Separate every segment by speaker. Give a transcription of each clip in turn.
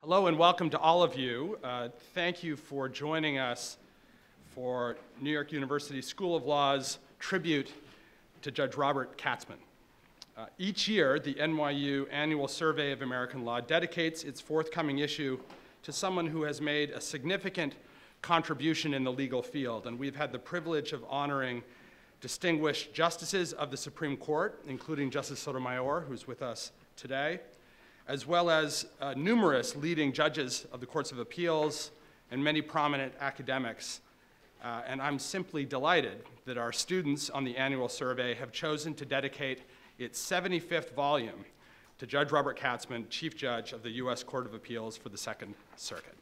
Speaker 1: Hello and welcome to all of you. Thank you for joining us for New York University School of Law's tribute to Judge Robert Katzmann. Each year, the NYU Annual Survey of American Law dedicates its forthcoming issue to someone who has made a significant contribution in the legal field, and we've had the privilege of honoring distinguished justices of the Supreme Court, including Justice Sotomayor, who's with us today, as well as numerous leading judges of the Courts of Appeals and many prominent academics. And I'm simply delighted that our students on the annual survey have chosen to dedicate its 75th volume to Judge Robert Katzmann, Chief Judge of the U.S. Court of Appeals for the Second Circuit.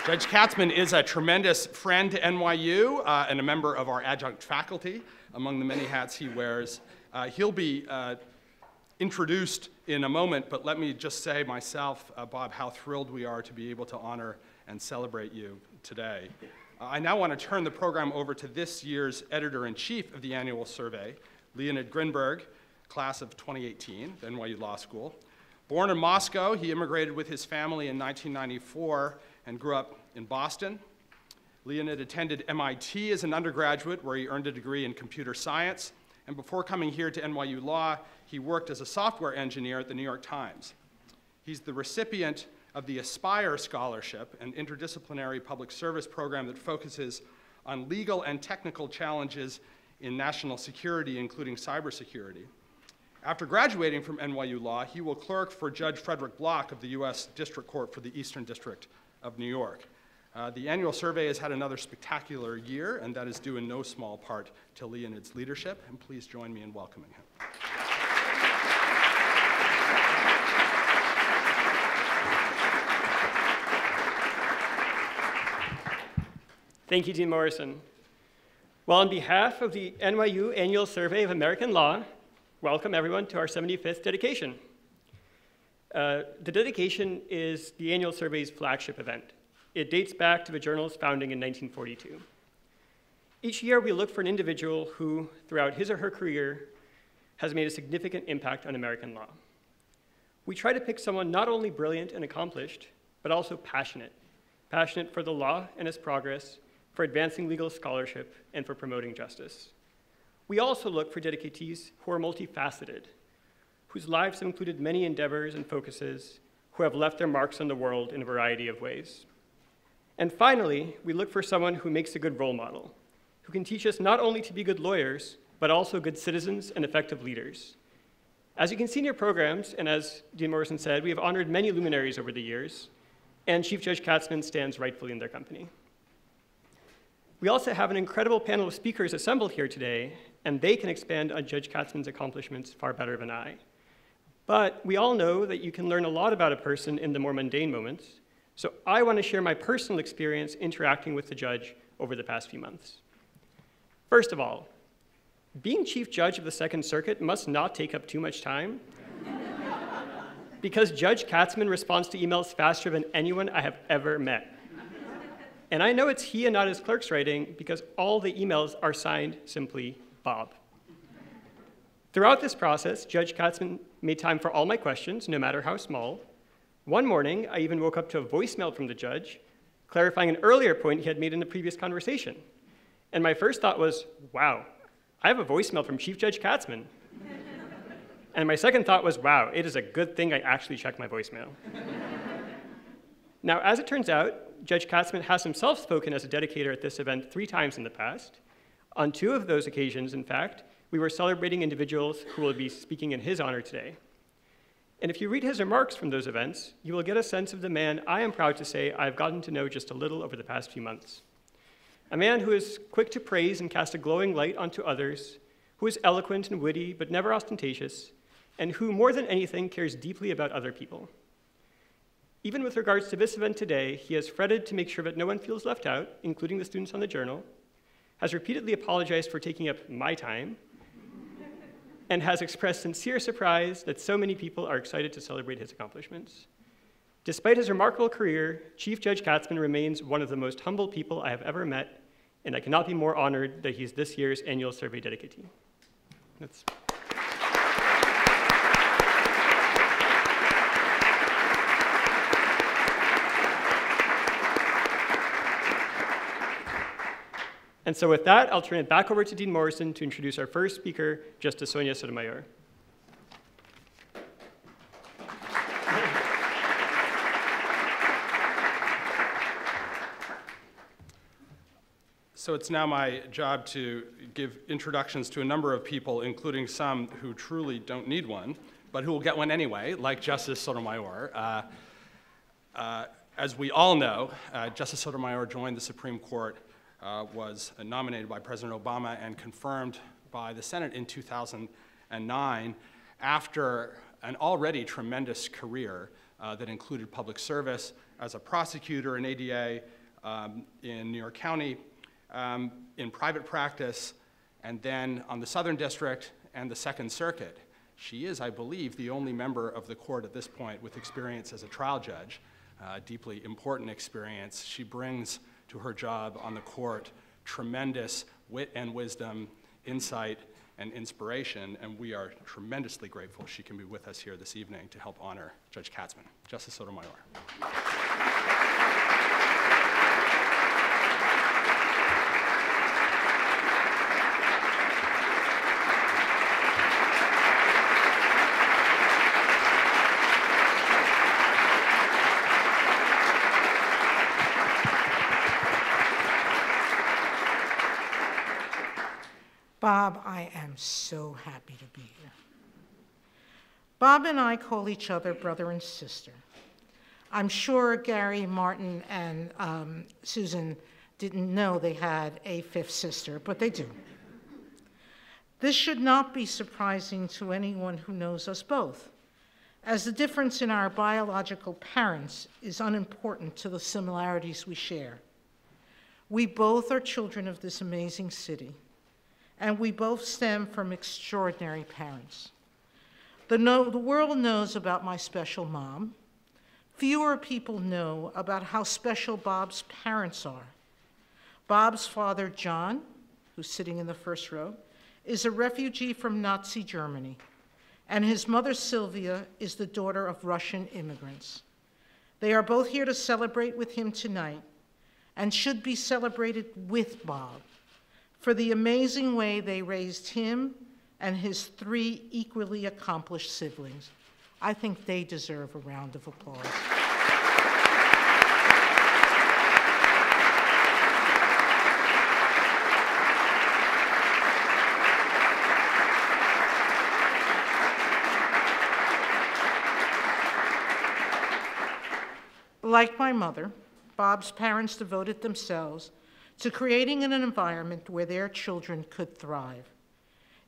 Speaker 1: Judge Katzmann is a tremendous friend to NYU and a member of our adjunct faculty, among the many hats he wears. He'll be introduced in a moment, but let me just say myself, Bob, how thrilled we are to be able to honor and celebrate you today. I now want to turn the program over to this year's editor-in-chief of the annual survey, Leonid Grinberg, class of 2018, the NYU Law School. Born in Moscow, he immigrated with his family in 1994 and grew up in Boston. Leonid attended MIT as an undergraduate, where he earned a degree in computer science. And before coming here to NYU Law, he worked as a software engineer at the New York Times. He's the recipient of the Aspire Scholarship, an interdisciplinary public service program that focuses on legal and technical challenges in national security, including cybersecurity. After graduating from NYU Law, he will clerk for Judge Frederick Block of the U.S. District Court for the Eastern District of New York. The annual survey has had another spectacular year, and that is due in no small part to Leonid's leadership. And please join me in welcoming him.
Speaker 2: Thank you, Dean Morrison. Well, on behalf of the NYU Annual Survey of American Law, welcome everyone to our 75th dedication. The dedication is the annual survey's flagship event. It dates back to the journal's founding in 1942. Each year, we look for an individual who, throughout his or her career, has made a significant impact on American law. We try to pick someone not only brilliant and accomplished, but also passionate for the law and its progress, for advancing legal scholarship, and for promoting justice. We also look for dedicatees who are multifaceted, whose lives have included many endeavors and focuses, who have left their marks on the world in a variety of ways. And finally, we look for someone who makes a good role model, who can teach us not only to be good lawyers, but also good citizens and effective leaders. As you can see in your programs, and as Dean Morrison said, we have honored many luminaries over the years, and Chief Judge Katzmann stands rightfully in their company. We also have an incredible panel of speakers assembled here today, and they can expand on Judge Katzmann's accomplishments far better than I. But we all know that you can learn a lot about a person in the more mundane moments, so I want to share my personal experience interacting with the judge over the past few months. First of all, being Chief Judge of the Second Circuit must not take up too much time, because Judge Katzmann responds to emails faster than anyone I have ever met. And I know it's he and not his clerk's writing, because all the emails are signed simply Bob. Throughout this process, Judge Katzmann made time for all my questions, no matter how small. One morning, I even woke up to a voicemail from the judge, clarifying an earlier point he had made in the previous conversation. And my first thought was, wow, I have a voicemail from Chief Judge Katzmann. And my second thought was, wow, it is a good thing I actually checked my voicemail. Now, as it turns out, Judge Katzmann has himself spoken as a dedicator at this event 3 times in the past. On 2 of those occasions, in fact, we were celebrating individuals who will be speaking in his honor today. And if you read his remarks from those events, you will get a sense of the man I am proud to say I've gotten to know just a little over the past few months. A man who is quick to praise and cast a glowing light onto others, who is eloquent and witty but never ostentatious, and who, more than anything, cares deeply about other people. Even with regards to this event today, he has fretted to make sure that no one feels left out, including the students on the journal, has repeatedly apologized for taking up my time, and has expressed sincere surprise that so many people are excited to celebrate his accomplishments. Despite his remarkable career, Chief Judge Katzmann remains one of the most humble people I have ever met, and I cannot be more honored that he's this year's annual survey dedicatee. That's And so with that, I'll turn it back over to Dean Morrison to introduce our first speaker, Justice Sonia Sotomayor.
Speaker 1: So it's now my job to give introductions to a number of people, including some who truly don't need one, but who will get one anyway, like Justice Sotomayor. As we all know, Justice Sotomayor joined the Supreme Court, was nominated by President Obama and confirmed by the Senate in 2009 after an already tremendous career that included public service as a prosecutor in ADA in New York County, in private practice, and then on the Southern District and the Second Circuit. She is, I believe, the only member of the court at this point with experience as a trial judge, deeply important experience. She brings to her job on the court tremendous wit and wisdom, insight, and inspiration, and we are tremendously grateful she can be with us here this evening to help honor Judge Katzmann. Justice Sotomayor.
Speaker 3: Bob, I am so happy to be here. Bob and I call each other brother and sister. I'm sure Gary, Martin, and Susan didn't know they had a fifth sister, but they do. This should not be surprising to anyone who knows us both, as the difference in our biological parents is unimportant to the similarities we share. We both are children of this amazing city, and we both stem from extraordinary parents. The world knows about my special mom. Fewer people know about how special Bob's parents are. Bob's father, John, who's sitting in the first row, is a refugee from Nazi Germany, and his mother, Sylvia, is the daughter of Russian immigrants. They are both here to celebrate with him tonight, and should be celebrated with Bob for the amazing way they raised him and his three equally accomplished siblings. I think they deserve a round of applause. Like my mother, Bob's parents devoted themselves to creating an environment where their children could thrive.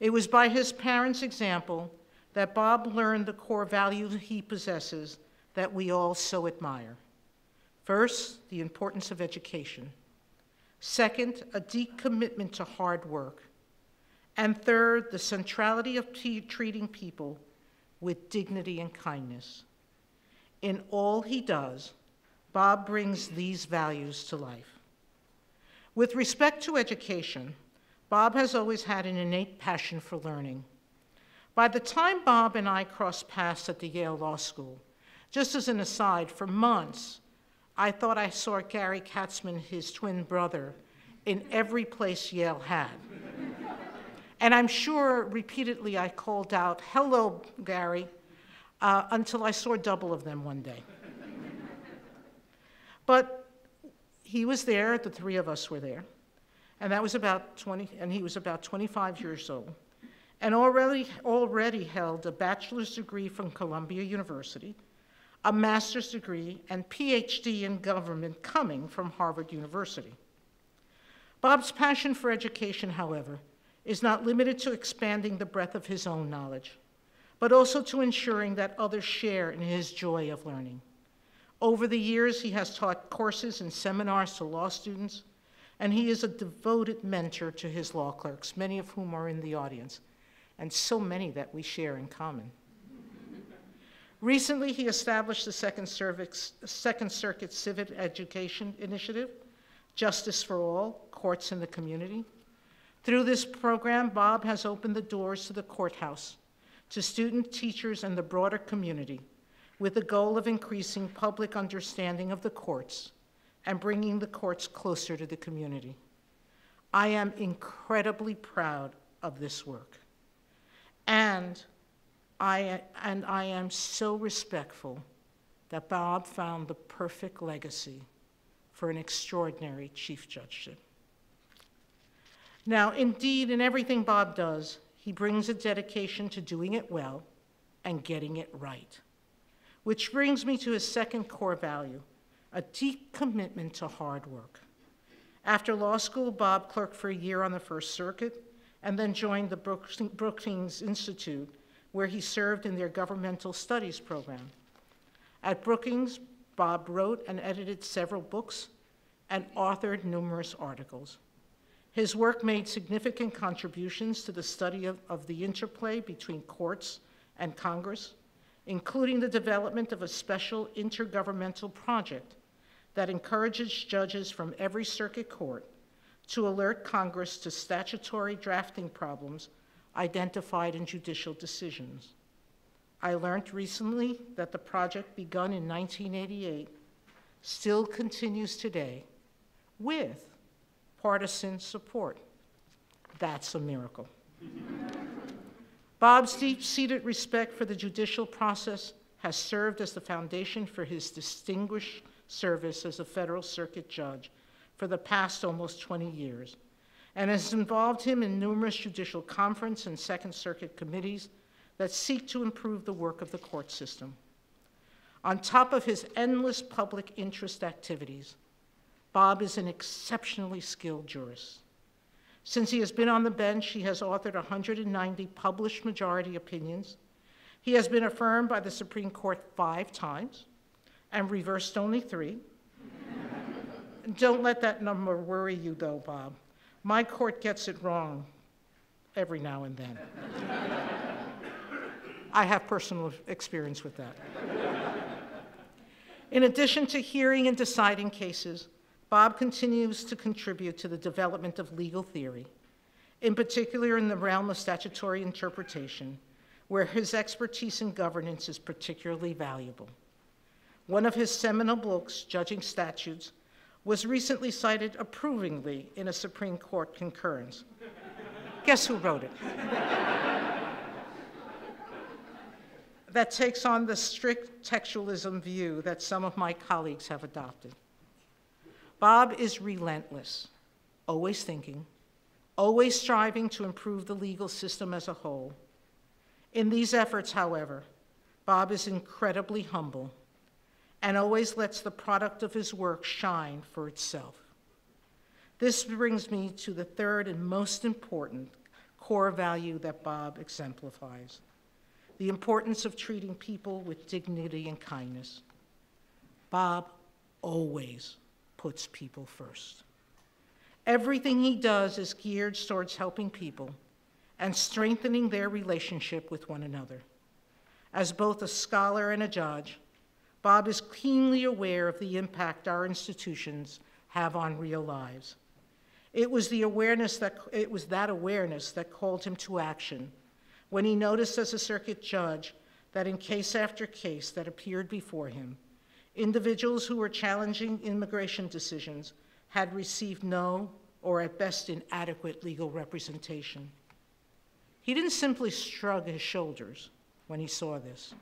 Speaker 3: It was by his parents' example that Bob learned the core values he possesses that we all so admire. First, the importance of education. Second, a deep commitment to hard work. And third, the centrality of treating people with dignity and kindness. In all he does, Bob brings these values to life. With respect to education, Bob has always had an innate passion for learning. By the time Bob and I crossed paths at the Yale Law School, just as an aside, for months, I thought I saw Gary Katzmann, his twin brother, in every place Yale had. And I'm sure repeatedly I called out, "Hello, Gary," until I saw double of them one day. But he was there, the three of us were there, and that was about 20, and he was about 25 years old, and already held a bachelor's degree from Columbia University, a master's degree, and PhD in government coming from Harvard University. Bob's passion for education, however, is not limited to expanding the breadth of his own knowledge, but also to ensuring that others share in his joy of learning. Over the years, he has taught courses and seminars to law students, and he is a devoted mentor to his law clerks, many of whom are in the audience, and so many that we share in common. Recently, he established the Second Circuit Civic Education Initiative Justice for All, Courts in the Community. Through this program, Bob has opened the doors to the courthouse, to student teachers and the broader community, with the goal of increasing public understanding of the courts and bringing the courts closer to the community. I am incredibly proud of this work. And I am so respectful that Bob found the perfect legacy for an extraordinary chief judgeship. Now, indeed, in everything Bob does, he brings a dedication to doing it well and getting it right, which brings me to his second core value, a deep commitment to hard work. After law school, Bob clerked for a year on the First Circuit and then joined the Brookings Institute, where he served in their governmental studies program. At Brookings, Bob wrote and edited several books and authored numerous articles. His work made significant contributions to the study of the interplay between courts and Congress, including the development of a special intergovernmental project that encourages judges from every circuit court to alert Congress to statutory drafting problems identified in judicial decisions. I learned recently that the project begun in 1988 still continues today with partisan support. That's a miracle. Bob's deep-seated respect for the judicial process has served as the foundation for his distinguished service as a federal circuit judge for the past almost 20 years, and has involved him in numerous judicial conference and Second Circuit committees that seek to improve the work of the court system. On top of his endless public interest activities, Bob is an exceptionally skilled jurist. Since he has been on the bench, he has authored 190 published majority opinions. He has been affirmed by the Supreme Court 5 times and reversed only 3. Don't let that number worry you, though, Bob. My court gets it wrong every now and then. I have personal experience with that. In addition to hearing and deciding cases, Bob continues to contribute to the development of legal theory, in particular in the realm of statutory interpretation, where his expertise in governance is particularly valuable. One of his seminal books, Judging Statutes, was recently cited approvingly in a Supreme Court concurrence. Guess who wrote it? That takes on the strict textualism view that some of my colleagues have adopted. Bob is relentless, always thinking, always striving to improve the legal system as a whole. In these efforts, however, Bob is incredibly humble and always lets the product of his work shine for itself. This brings me to the third and most important core value that Bob exemplifies: the importance of treating people with dignity and kindness. Bob always puts people first. Everything he does is geared towards helping people and strengthening their relationship with one another. As both a scholar and a judge, Bob is keenly aware of the impact our institutions have on real lives. It was that awareness that called him to action when he noticed as a circuit judge that in case after case that appeared before him, individuals who were challenging immigration decisions had received no, or at best inadequate, legal representation. He didn't simply shrug his shoulders when he saw this.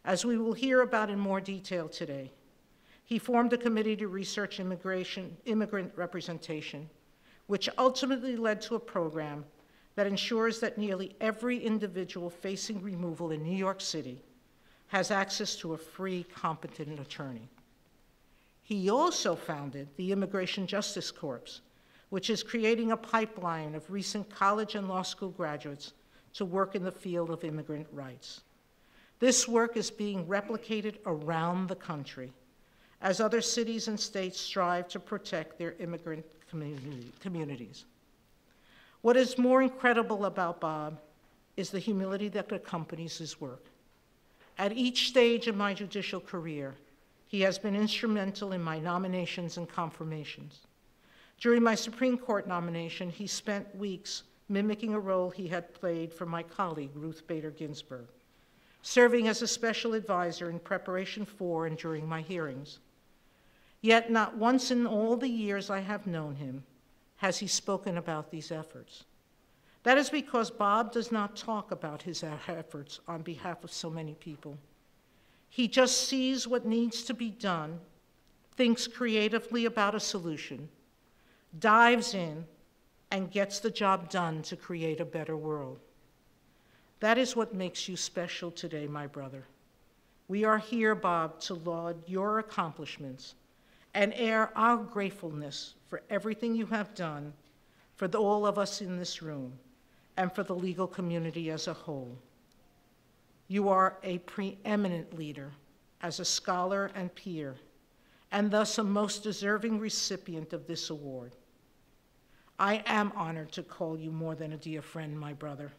Speaker 3: As we will hear about in more detail today, he formed a committee to research immigrant representation, which ultimately led to a program that ensures that nearly every individual facing removal in New York City has access to a free, competent attorney. He also founded the Immigration Justice Corps, which is creating a pipeline of recent college and law school graduates to work in the field of immigrant rights. This work is being replicated around the country as other cities and states strive to protect their immigrant communities. What is more incredible about Bob is the humility that accompanies his work. At each stage of my judicial career, he has been instrumental in my nominations and confirmations. During my Supreme Court nomination, he spent weeks mimicking a role he had played for my colleague, Ruth Bader Ginsburg, serving as a special advisor in preparation for and during my hearings. Yet not once in all the years I have known him has he spoken about these efforts. That is because Bob does not talk about his efforts on behalf of so many people. He just sees what needs to be done, thinks creatively about a solution, dives in, and gets the job done to create a better world. That is what makes you special today, my brother. We are here, Bob, to laud your accomplishments and air our gratefulness for everything you have done for all of us in this room and for the legal community as a whole. You are a preeminent leader as a scholar and peer, and thus a most deserving recipient of this award. I am honored to call you more than a dear friend, my brother.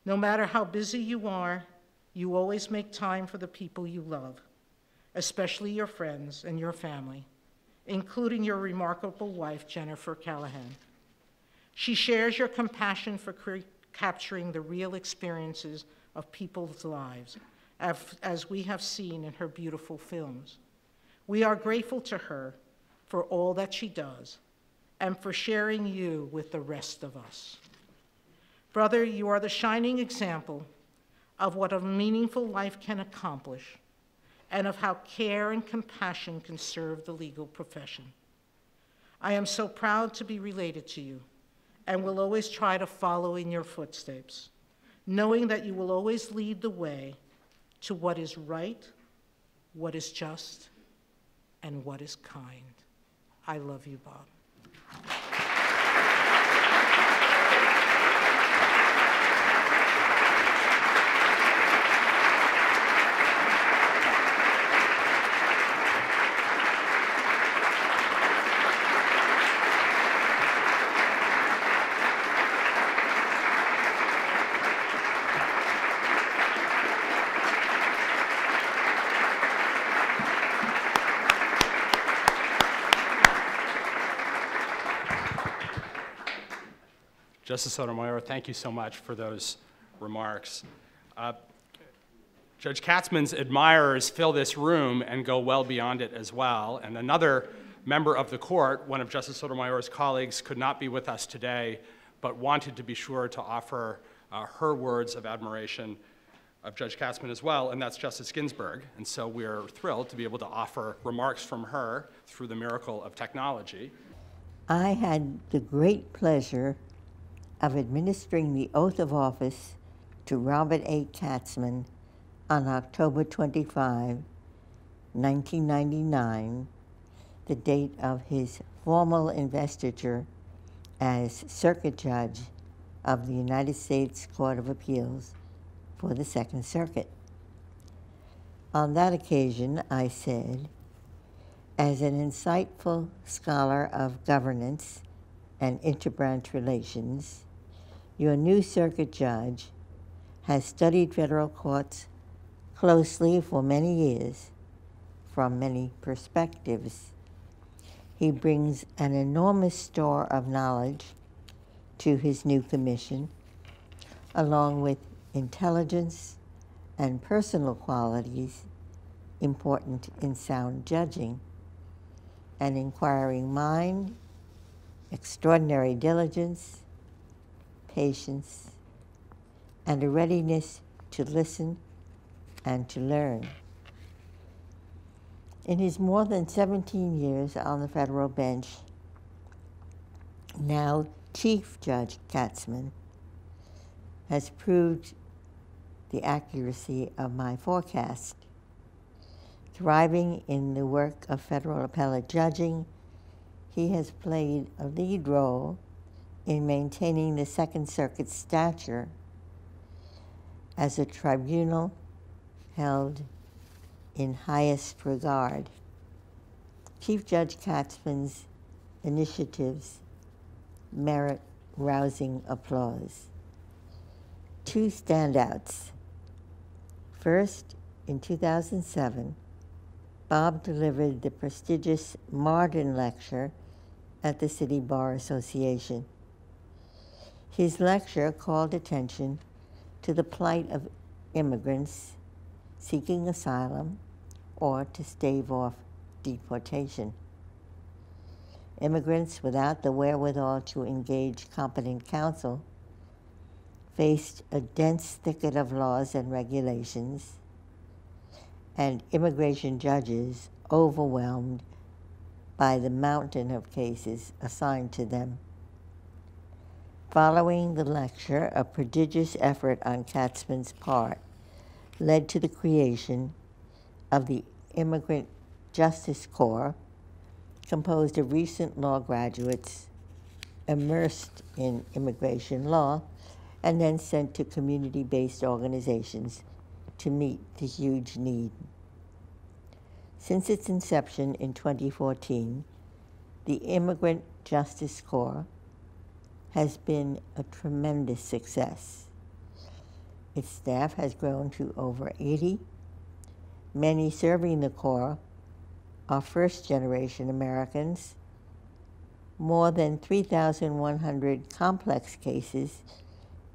Speaker 3: No matter how busy you are, you always make time for the people you love, especially your friends and your family, including your remarkable wife, Jennifer Callahan. She shares your compassion for capturing the real experiences of people's lives, as we have seen in her beautiful films. We are grateful to her for all that she does and for sharing you with the rest of us. Brother, you are the shining example of what a meaningful life can accomplish and of how care and compassion can serve the legal profession. I am so proud to be related to you and will always try to follow in your footsteps, knowing that you will always lead the way to what is right, what is just, and what is kind. I love you, Bob.
Speaker 1: Justice Sotomayor, thank you so much for those remarks. Judge Katzmann's admirers fill this room and go well beyond it as well. And another member of the court, one of Justice Sotomayor's colleagues, could not be with us today, but wanted to be sure to offer her words of admiration of Judge Katzmann as well, and that's Justice Ginsburg. And so we're thrilled to be able to offer remarks from her through the miracle of technology.
Speaker 4: I had the great pleasure of administering the oath of office to Robert A. Katzmann on October 25, 1999, the date of his formal investiture as Circuit Judge of the United States Court of Appeals for the Second Circuit. On that occasion, I said, as an insightful scholar of governance and interbranch relations, your new circuit judge has studied federal courts closely for many years from many perspectives. He brings an enormous store of knowledge to his new commission, along with intelligence and personal qualities important in sound judging, an inquiring mind, extraordinary diligence, patience, and a readiness to listen and to learn. In his more than 17 years on the federal bench, now Chief Judge Katzmann has proved the accuracy of my forecast. Thriving in the work of federal appellate judging, he has played a lead role in maintaining the Second Circuit's stature as a tribunal held in highest regard. Chief Judge Katzmann's initiatives merit rousing applause. Two standouts. First, in 2007, Bob delivered the prestigious Martin Lecture at the City Bar Association. His lecture called attention to the plight of immigrants seeking asylum or to stave off deportation. Immigrants without the wherewithal to engage competent counsel faced a dense thicket of laws and regulations, and immigration judges overwhelmed by the mountain of cases assigned to them. Following the lecture, a prodigious effort on Katzman's part led to the creation of the Immigrant Justice Corps, composed of recent law graduates immersed in immigration law and then sent to community-based organizations to meet the huge need. Since its inception in 2014, the Immigrant Justice Corps has been a tremendous success. Its staff has grown to over 80. Many serving the Corps are first-generation Americans. More than 3,100 complex cases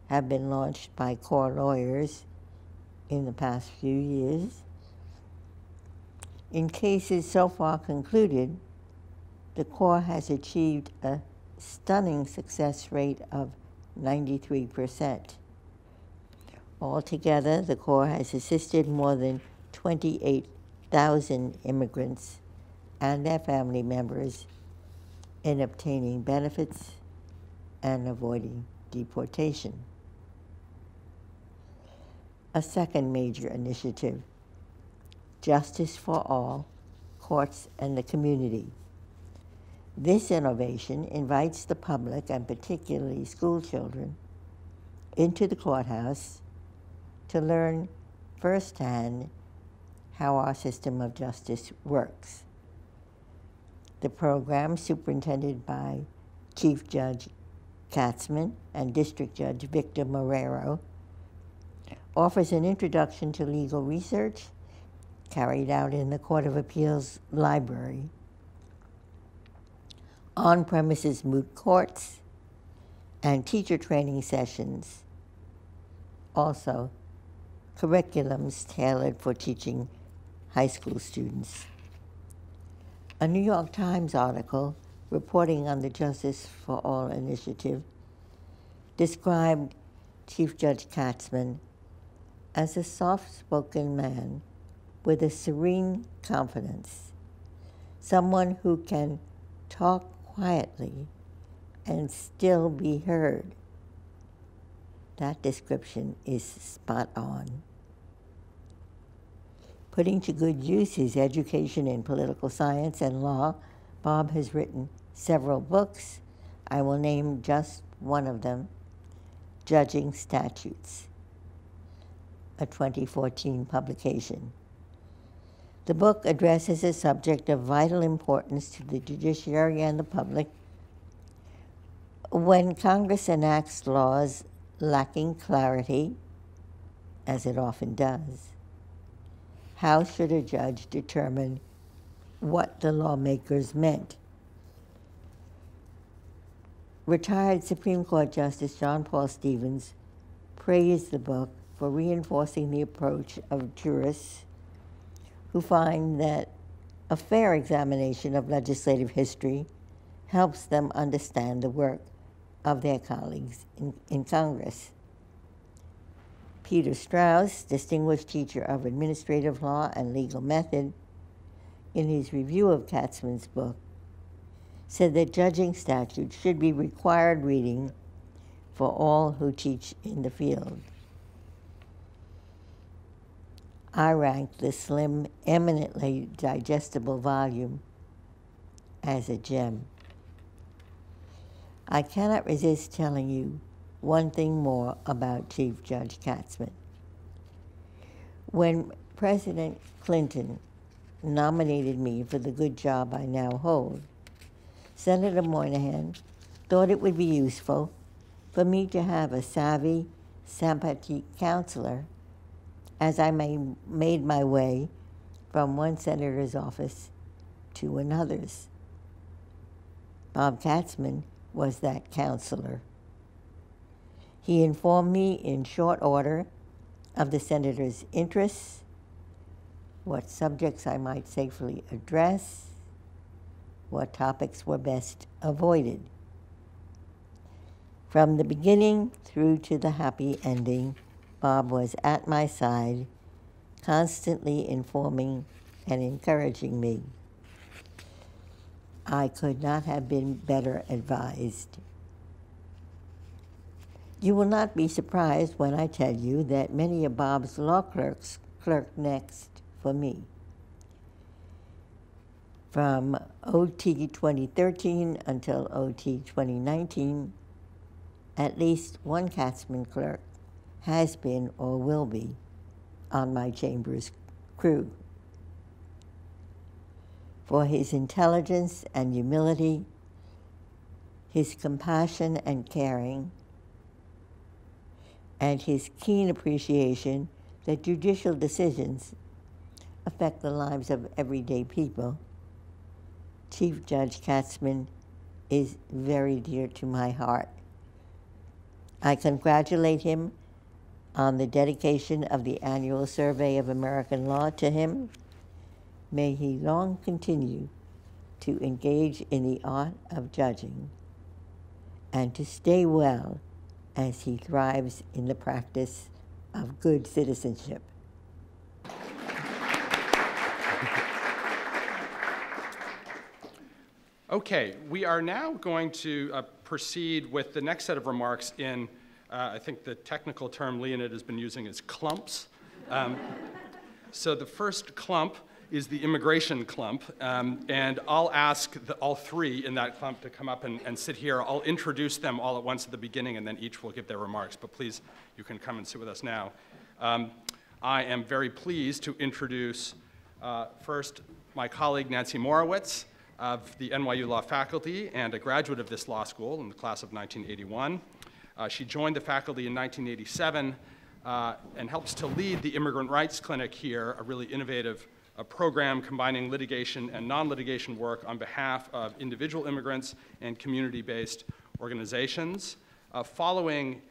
Speaker 4: have been launched by Corps lawyers in the past few years. In cases so far concluded, the Corps has achieved a stunning success rate of 93%. Altogether, the Corps has assisted more than 28,000 immigrants and their family members in obtaining benefits and avoiding deportation. A second major initiative, Justice for All, Courts and the Community. This innovation invites the public, and particularly school children, into the courthouse to learn firsthand how our system of justice works. The program, superintended by Chief Judge Katzman and District Judge Victor Marrero, offers an introduction to legal research carried out in the Court of Appeals Library, on-premises moot courts, and teacher training sessions. Also, curriculums tailored for teaching high school students. A New York Times article reporting on the Justice for All initiative described Chief Judge Katzman as a soft-spoken man with a serene confidence, someone who can talk quietly and still be heard. That description is spot on. Putting to good use his education in political science and law, Bob has written several books. I will name just one of them, Judging Statutes, a 2014 publication. The book addresses a subject of vital importance to the judiciary and the public. When Congress enacts laws lacking clarity, as it often does, how should a judge determine what the lawmakers meant? Retired Supreme Court Justice John Paul Stevens praised the book for reinforcing the approach of jurists who find that a fair examination of legislative history helps them understand the work of their colleagues in Congress. Peter Strauss, distinguished teacher of administrative law and legal method, in his review of Katzman's book, said that judging statutes should be required reading for all who teach in the field. I rank the slim, eminently digestible volume as a gem. I cannot resist telling you one thing more about Chief Judge Katzman. When President Clinton nominated me for the good job I now hold, Senator Moynihan thought it would be useful for me to have a savvy, sympathetic counselor as I made my way from one senator's office to another's. Bob Katzman was that counselor. He informed me in short order of the senator's interests, what subjects I might safely address, what topics were best avoided. From the beginning through to the happy ending, Bob was at my side, constantly informing and encouraging me. I could not have been better advised. You will not be surprised when I tell you that many of Bob's law clerks clerked next for me. From OT 2013 until OT 2019, at least one Katzman clerk has been or will be on my chamber's crew. For his intelligence and humility, his compassion and caring, and his keen appreciation that judicial decisions affect the lives of everyday people, Chief Judge Katzman is very dear to my heart. I congratulate him on the dedication of the annual survey of American law to him. May he long continue to engage in the art of judging and to stay well as he thrives in the practice of good citizenship.
Speaker 1: Okay, we are now going to proceed with the next set of remarks in, I think the technical term Leonid has been using is clumps. So the first clump is the immigration clump, and I'll ask all three in that clump to come up and sit here. I'll introduce them all at once at the beginning, and then each will give their remarks, but please, you can come and sit with us now. I am very pleased to introduce first my colleague Nancy Morowitz of the NYU Law faculty and a graduate of this law school in the class of 1981. She joined the faculty in 1987 and helps to lead the Immigrant Rights Clinic here, a really innovative program combining litigation and non-litigation work on behalf of individual immigrants and community-based organizations. Following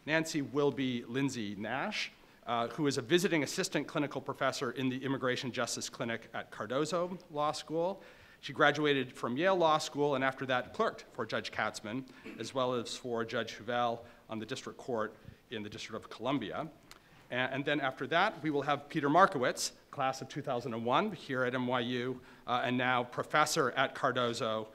Speaker 1: Nancy will be Lindsay Nash, who is a visiting assistant clinical professor in the Immigration Justice Clinic at Cardozo Law School. She graduated from Yale Law School and after that clerked for Judge Katzman, as well as for Judge Huvel on the district court in the District of Columbia. And then after that, we will have Peter Markowitz, class of 2001 here at NYU, and now professor at Cardozo,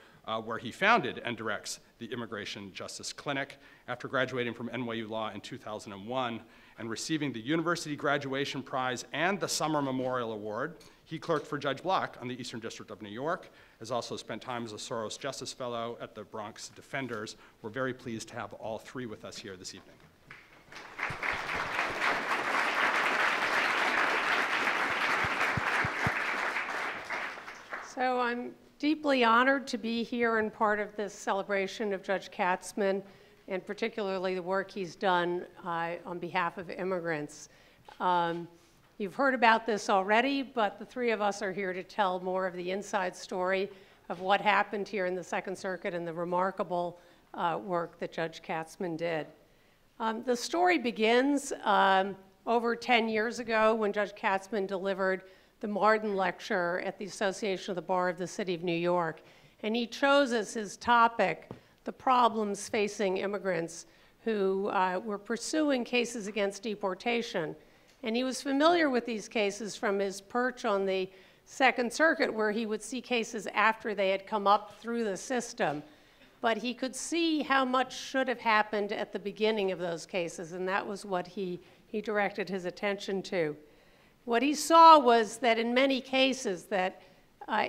Speaker 1: where he founded and directs the Immigration Justice Clinic. After graduating from NYU Law in 2001 and receiving the University Graduation Prize and the Summer Memorial Award, he clerked for Judge Block on the Eastern District of New York, has also spent time as a Soros Justice Fellow at the Bronx Defenders. We're very pleased to have all three with us here this evening.
Speaker 5: So I'm deeply honored to be here and part of this celebration of Judge Katzman, and particularly the work he's done on behalf of immigrants. You've heard about this already, but the three of us are here to tell more of the inside story of what happened here in the Second Circuit and the remarkable work that Judge Katzman did. The story begins over 10 years ago when Judge Katzman delivered the Martin Lecture at the Association of the Bar of the City of New York. And he chose as his topic the problems facing immigrants who were pursuing cases against deportation. And he was familiar with these cases from his perch on the Second Circuit, where he would see cases after they had come up through the system. But he could see how much should have happened at the beginning of those cases, and that was what he directed his attention to. What he saw was that in many cases that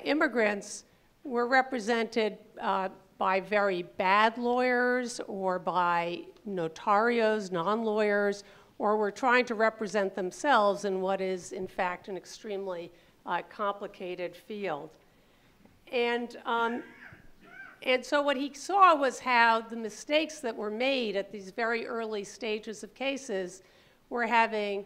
Speaker 5: immigrants were represented by very bad lawyers or by notarios, non-lawyers, or were trying to represent themselves in what is, in fact, an extremely complicated field. And so what he saw was how the mistakes that were made at these very early stages of cases were having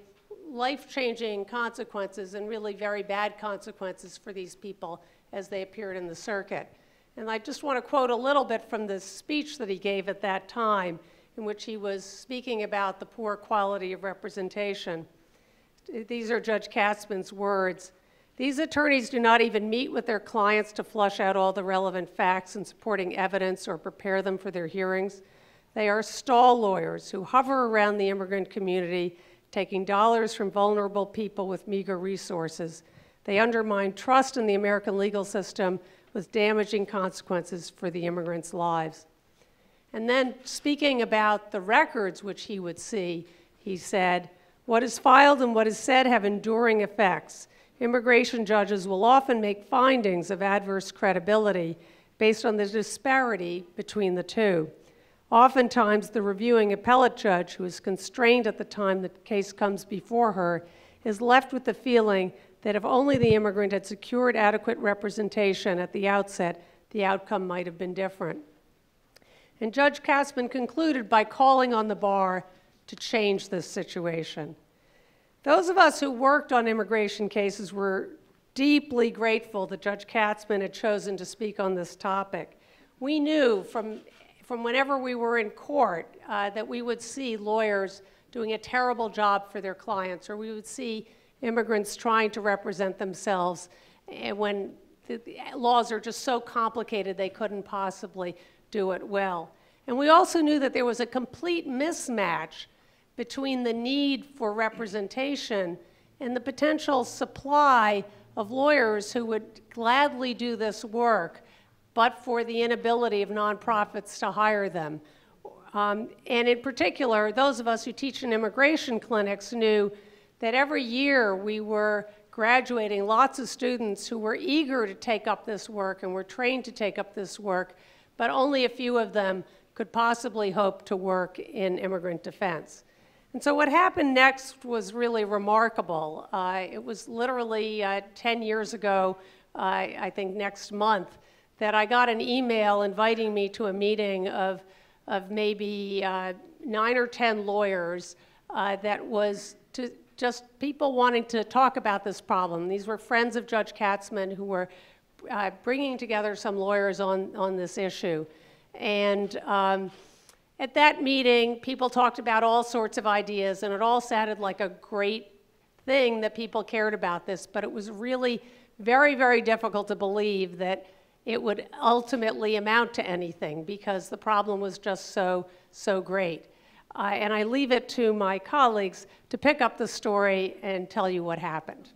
Speaker 5: life-changing consequences and really very bad consequences for these people as they appeared in the circuit. And I just want to quote a little bit from the speech that he gave at that time, in which he was speaking about the poor quality of representation. These are Judge Katzmann's words. "These attorneys do not even meet with their clients to flush out all the relevant facts and supporting evidence or prepare them for their hearings. They are stall lawyers who hover around the immigrant community, taking dollars from vulnerable people with meager resources. They undermine trust in the American legal system with damaging consequences for the immigrants' lives." And then, speaking about the records which he would see, he said, "What is filed and what is said have enduring effects. Immigration judges will often make findings of adverse credibility based on the disparity between the two. Oftentimes, the reviewing appellate judge, who is constrained at the time the case comes before her, is left with the feeling that if only the immigrant had secured adequate representation at the outset, the outcome might have been different." And Judge Katzmann concluded by calling on the bar to change this situation. Those of us who worked on immigration cases were deeply grateful that Judge Katzmann had chosen to speak on this topic. We knew from whenever we were in court that we would see lawyers doing a terrible job for their clients, or we would see immigrants trying to represent themselves when the laws are just so complicated they couldn't possibly do it well. And we also knew that there was a complete mismatch between the need for representation and the potential supply of lawyers who would gladly do this work, but for the inability of nonprofits to hire them. And in particular, those of us who teach in immigration clinics knew that every year we were graduating lots of students who were eager to take up this work and were trained to take up this work, but only a few of them could possibly hope to work in immigrant defense. And so what happened next was really remarkable. It was literally 10 years ago, I think next month, that I got an email inviting me to a meeting of maybe 9 or 10 lawyers that was to just people wanting to talk about this problem. These were friends of Judge Katzmann who were bringing together some lawyers on this issue. And at that meeting, people talked about all sorts of ideas, and it all sounded like a great thing that people cared about this, but it was really very, very difficult to believe that it would ultimately amount to anything because the problem was just so great. And I leave it to my colleagues to pick up the story and tell you what happened.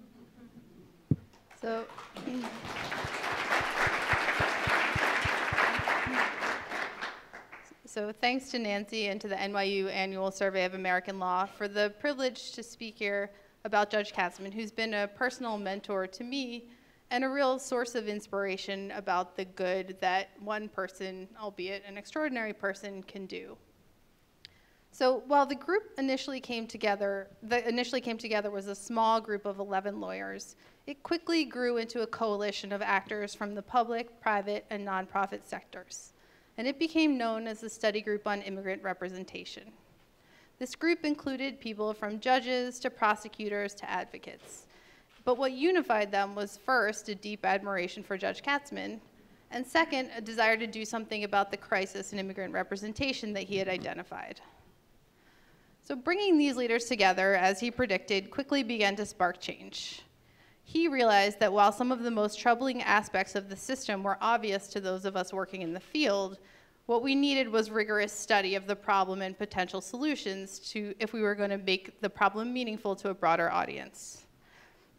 Speaker 6: So thanks to Nancy and to the NYU Annual Survey of American Law for the privilege to speak here about Judge Katzmann, who's been a personal mentor to me and a real source of inspiration about the good that one person, albeit an extraordinary person, can do. So while the group initially came together was a small group of 11 lawyers, it quickly grew into a coalition of actors from the public, private, and nonprofit sectors. And it became known as the Study Group on Immigrant Representation. This group included people from judges to prosecutors to advocates. But what unified them was first a deep admiration for Judge Katzmann, and second, a desire to do something about the crisis in immigrant representation that he had identified. So bringing these leaders together, as he predicted, quickly began to spark change. He realized that while some of the most troubling aspects of the system were obvious to those of us working in the field, what we needed was rigorous study of the problem and potential solutions if we were going to make the problem meaningful to a broader audience.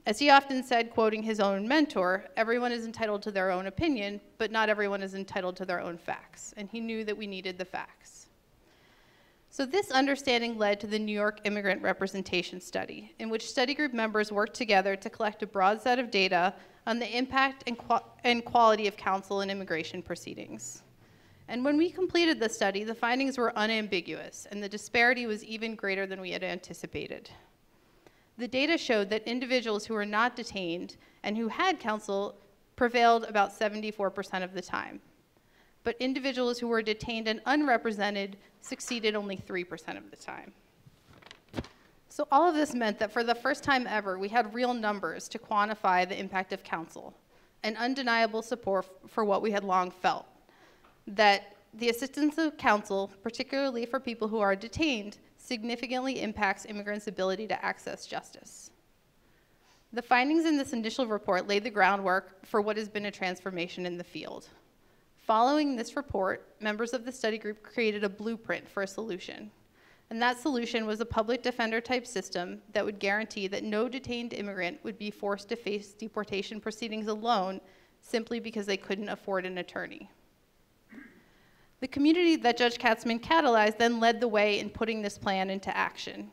Speaker 6: As he often said, quoting his own mentor, everyone is entitled to their own opinion, but not everyone is entitled to their own facts. And he knew that we needed the facts. So this understanding led to the New York Immigrant Representation Study, in which study group members worked together to collect a broad set of data on the impact and quality of counsel in immigration proceedings. And when we completed the study, the findings were unambiguous, and the disparity was even greater than we had anticipated. The data showed that individuals who were not detained and who had counsel prevailed about 74% of the time. But individuals who were detained and unrepresented succeeded only 3% of the time. So all of this meant that for the first time ever, we had real numbers to quantify the impact of counsel. and undeniable support for what we had long felt, that the assistance of counsel, particularly for people who are detained, significantly impacts immigrants' ability to access justice. The findings in this initial report laid the groundwork for what has been a transformation in the field. Following this report, members of the study group created a blueprint for a solution. And that solution was a public defender type system that would guarantee that no detained immigrant would be forced to face deportation proceedings alone simply because they couldn't afford an attorney. The community that Judge Katzmann catalyzed then led the way in putting this plan into action.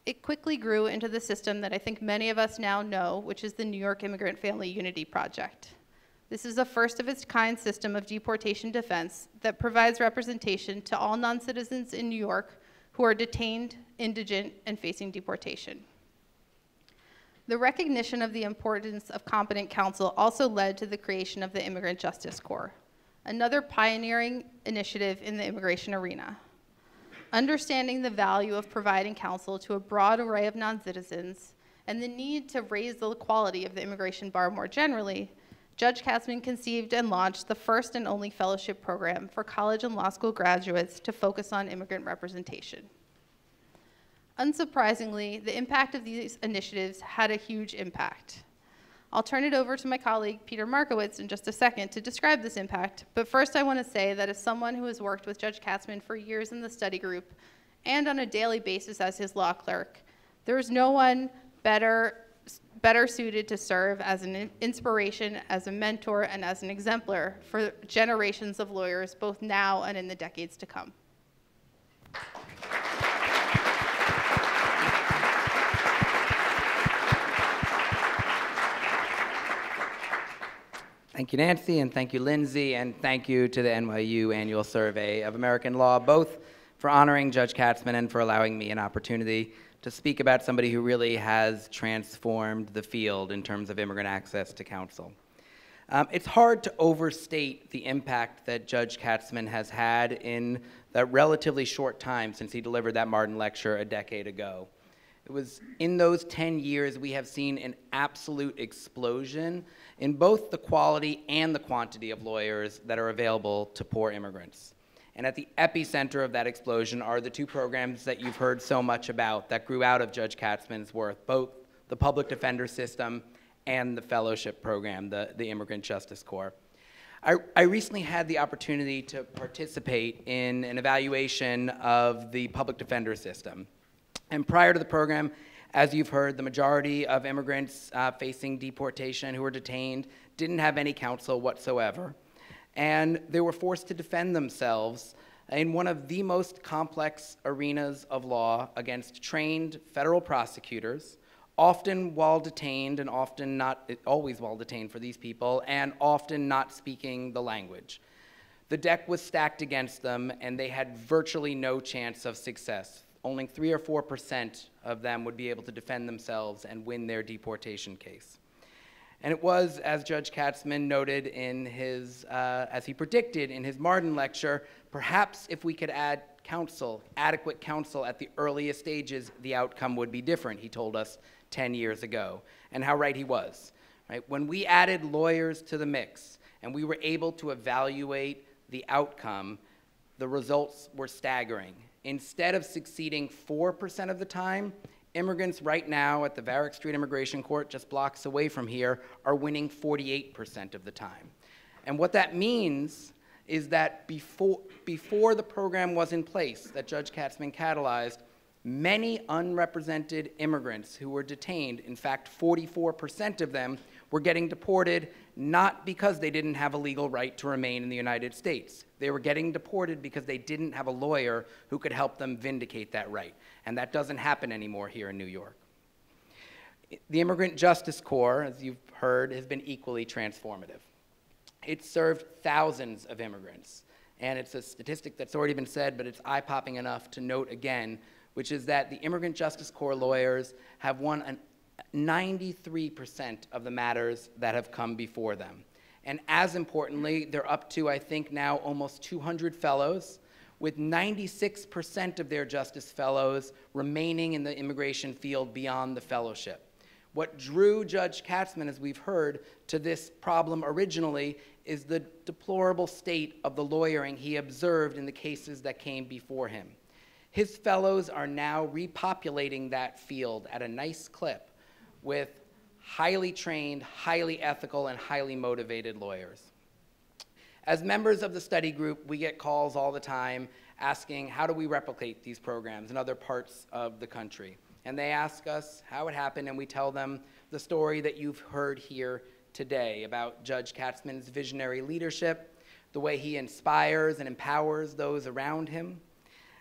Speaker 6: It quickly grew into the system that I think many of us now know, which is the New York Immigrant Family Unity Project. This is a first of its kind system of deportation defense that provides representation to all non-citizens in New York who are detained, indigent, and facing deportation. The recognition of the importance of competent counsel also led to the creation of the Immigrant Justice Corps, another pioneering initiative in the immigration arena. Understanding the value of providing counsel to a broad array of non-citizens and the need to raise the quality of the immigration bar more generally, Judge Katzmann conceived and launched the first and only fellowship program for college and law school graduates to focus on immigrant representation. Unsurprisingly, the impact of these initiatives had a huge impact. I'll turn it over to my colleague, Peter Markowitz, in just a second to describe this impact, but first I want to say that as someone who has worked with Judge Katzmann for years in the study group and on a daily basis as his law clerk, there is no one better suited to serve as an inspiration, as a mentor, and as an exemplar for generations of lawyers, both now and in the decades to come.
Speaker 7: Thank you, Nancy, and thank you, Lindsay, and thank you to the NYU Annual Survey of American Law, both for honoring Judge Katzmann and for allowing me an opportunity to speak about somebody who really has transformed the field in terms of immigrant access to counsel. It's hard to overstate the impact that Judge Katzmann has had in that relatively short time since he delivered that Martin lecture a decade ago. It was in those 10 years we have seen an absolute explosion in both the quality and the quantity of lawyers that are available to poor immigrants. And at the epicenter of that explosion are the two programs that you've heard so much about that grew out of Judge Katzmann's work, both the public defender system and the fellowship program, the Immigrant Justice Corps. I recently had the opportunity to participate in an evaluation of the public defender system. And prior to the program, as you've heard, the majority of immigrants facing deportation who were detained didn't have any counsel whatsoever. And they were forced to defend themselves in one of the most complex arenas of law against trained federal prosecutors, often while detained and often not, always while detained for these people, and often not speaking the language. The deck was stacked against them, and they had virtually no chance of success. Only 3 or 4% of them would be able to defend themselves and win their deportation case. And it was, as Judge Katzmann noted in his, as he predicted in his Martin lecture, perhaps if we could add counsel, adequate counsel at the earliest stages, the outcome would be different, he told us 10 years ago. And how right he was. Right? When we added lawyers to the mix and we were able to evaluate the outcome, the results were staggering. Instead of succeeding 4% of the time, immigrants right now at the Varick Street Immigration Court, just blocks away from here, are winning 48% of the time. And what that means is that before the program was in place that Judge Katzmann catalyzed, many unrepresented immigrants who were detained, in fact 44% of them, were getting deported not because they didn't have a legal right to remain in the United States. They were getting deported because they didn't have a lawyer who could help them vindicate that right. And that doesn't happen anymore here in New York. The Immigrant Justice Corps, as you've heard, has been equally transformative. It's served thousands of immigrants. And it's a statistic that's already been said, but it's eye-popping enough to note again, which is that the Immigrant Justice Corps lawyers have won 93% of the matters that have come before them. And as importantly, they're up to, I think now, almost 200 fellows, with 96% of their justice fellows remaining in the immigration field beyond the fellowship, What drew Judge Katzmann, as we've heard, to this problem originally is the deplorable state of the lawyering he observed in the cases that came before him. His fellows are now repopulating that field at a nice clip with highly trained, highly ethical, and highly motivated lawyers. As members of the study group, we get calls all the time asking, how do we replicate these programs in other parts of the country? And they ask us how it happened, and we tell them the story that you've heard here today about Judge Katzmann's visionary leadership, the way he inspires and empowers those around him,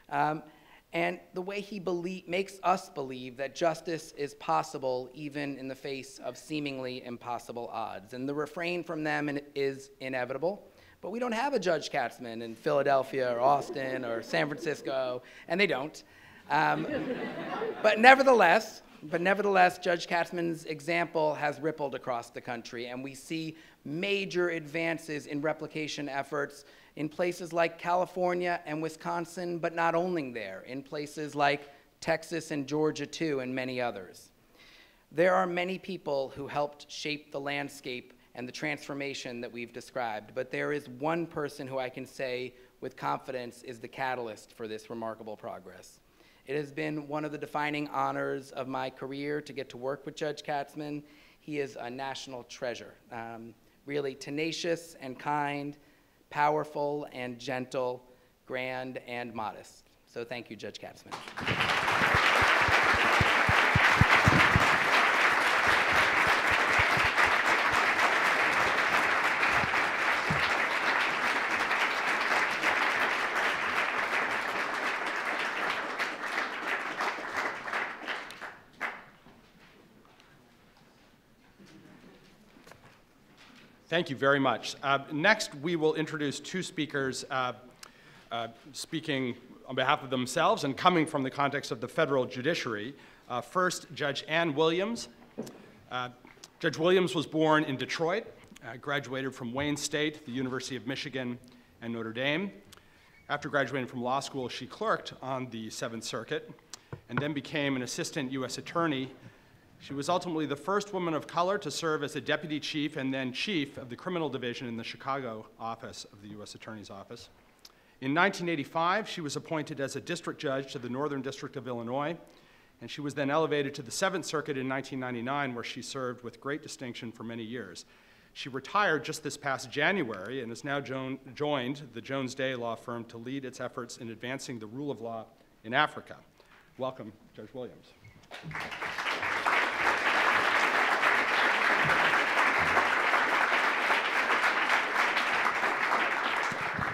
Speaker 7: and the way he makes us believe that justice is possible even in the face of seemingly impossible odds. And the refrain from them is inevitable. But we don't have a Judge Katzmann in Philadelphia or Austin or San Francisco, and they don't. But nevertheless, Judge Katzmann's example has rippled across the country, and we see major advances in replication efforts in places like California and Wisconsin, but not only there, in places like Texas and Georgia too, and many others. There are many people who helped shape the landscape and the transformation that we've described, but there is one person who I can say with confidence is the catalyst for this remarkable progress. It has been one of the defining honors of my career to get to work with Judge Katzmann. He is a national treasure, really tenacious and kind, powerful and gentle, grand and modest. So thank you, Judge Katzmann.
Speaker 1: Thank you very much. Next, we will introduce two speakers speaking on behalf of themselves and coming from the context of the federal judiciary. First, Judge Ann Williams. Judge Williams was born in Detroit, graduated from Wayne State, the University of Michigan, and Notre Dame. After graduating from law school, she clerked on the Seventh Circuit and then became an assistant U.S. attorney. She was ultimately the first woman of color to serve as a deputy chief and then chief of the criminal division in the Chicago office of the U.S. Attorney's Office. In 1985, she was appointed as a district judge to the Northern District of Illinois, and she was then elevated to the Seventh Circuit in 1999, where she served with great distinction for many years. She retired just this past January and has now joined the Jones Day law firm to lead its efforts in advancing the rule of law in Africa. Welcome, Judge Williams.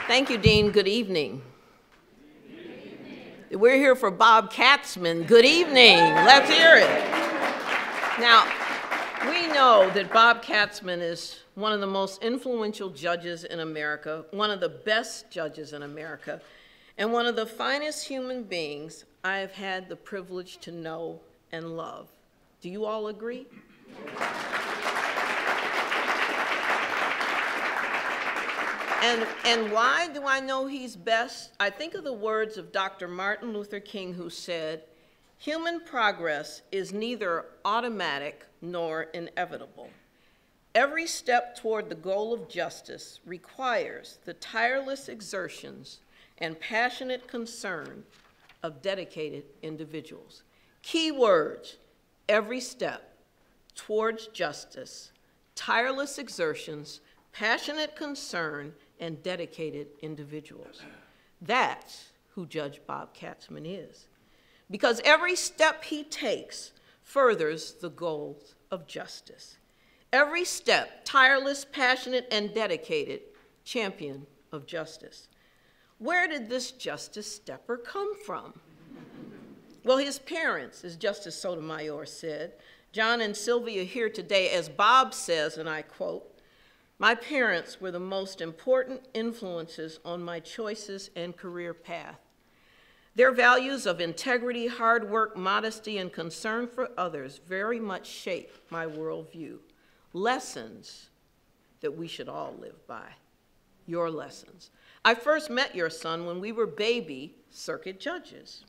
Speaker 8: Thank you, Dean. Good evening. We're here for Bob Katzmann. Good evening. Let's hear it. Now, we know that Bob Katzmann is one of the most influential judges in America, one of the best judges in America, and one of the finest human beings I have had the privilege to know and love. Do you all agree? And why do I know he's best? I think of the words of Dr. Martin Luther King, who said, "Human progress is neither automatic nor inevitable. Every step toward the goal of justice requires the tireless exertions and passionate concern of dedicated individuals." Key words: every step towards justice, tireless exertions, passionate concern, and dedicated individuals. That's who Judge Bob Katzmann is. Because every step he takes furthers the goals of justice. Every step, tireless, passionate, and dedicated, champion of justice. Where did this justice stepper come from? Well, his parents, as Justice Sotomayor said, John and Sylvia here today, as Bob says, and I quote, "My parents were the most important influences on my choices and career path. Their values of integrity, hard work, modesty, and concern for others very much shape my worldview. Lessons that we should all live by. Your lessons. I first met your son when we were baby circuit judges.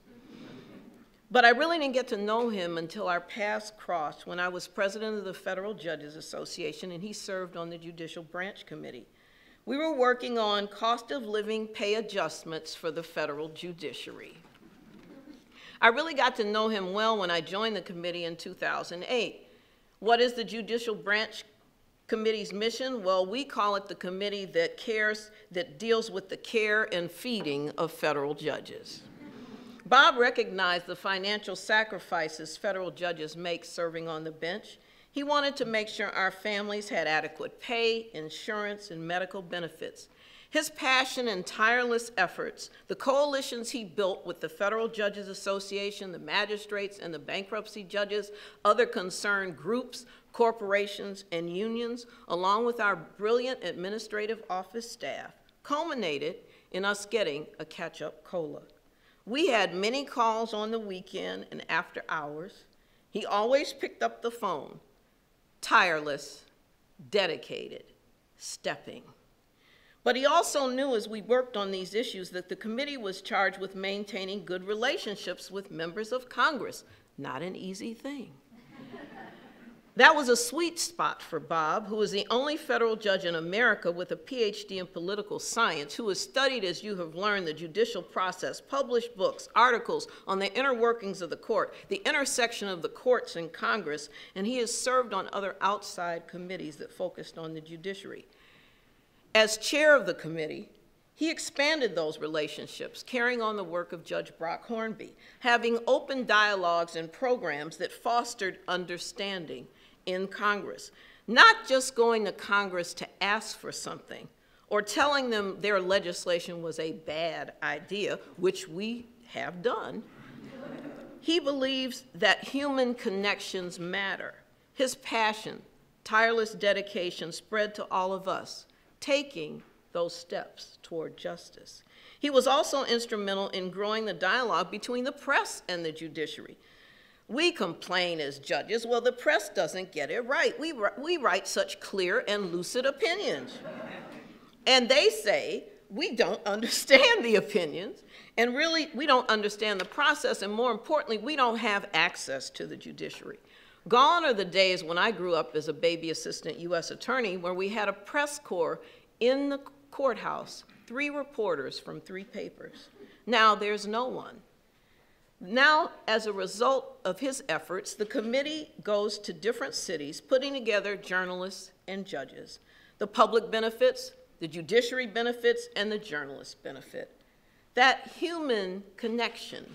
Speaker 8: But I really didn't get to know him until our paths crossed when I was president of the Federal Judges Association and he served on the Judicial Branch Committee. We were working on cost of living pay adjustments for the federal judiciary. I really got to know him well when I joined the committee in 2008. What is the Judicial Branch Committee's mission? Well, we call it the committee that deals with the care and feeding of federal judges. Bob recognized the financial sacrifices federal judges make serving on the bench. He wanted to make sure our families had adequate pay, insurance, and medical benefits. His passion and tireless efforts, the coalitions he built with the Federal Judges Association, the magistrates, and the bankruptcy judges, other concerned groups, corporations, and unions, along with our brilliant administrative office staff, culminated in us getting a catch-up COLA. We had many calls on the weekend and after hours. He always picked up the phone, tireless, dedicated, stepping. But he also knew as we worked on these issues that the committee was charged with maintaining good relationships with members of Congress. Not an easy thing. That was a sweet spot for Bob, who is the only federal judge in America with a PhD in political science, who has studied, as you have learned, the judicial process, published books, articles on the inner workings of the court, the intersection of the courts and Congress, and he has served on other outside committees that focused on the judiciary. As chair of the committee, he expanded those relationships, carrying on the work of Judge Brock Hornby, having open dialogues and programs that fostered understanding in Congress, not just going to Congress to ask for something or telling them their legislation was a bad idea, which we have done. He believes that human connections matter. His passion, tireless dedication spread to all of us, taking those steps toward justice. He was also instrumental in growing the dialogue between the press and the judiciary. We complain as judges, well, the press doesn't get it right. We write such clear and lucid opinions. And they say, we don't understand the opinions, and really, we don't understand the process, and more importantly, we don't have access to the judiciary. Gone are the days when I grew up as a baby assistant U.S. attorney where we had a press corps in the courthouse, 3 reporters from 3 papers. Now there's no one. Now, as a result of his efforts, the committee goes to different cities, putting together journalists and judges. The public benefits, the judiciary benefits, and the journalists benefit. That human connection,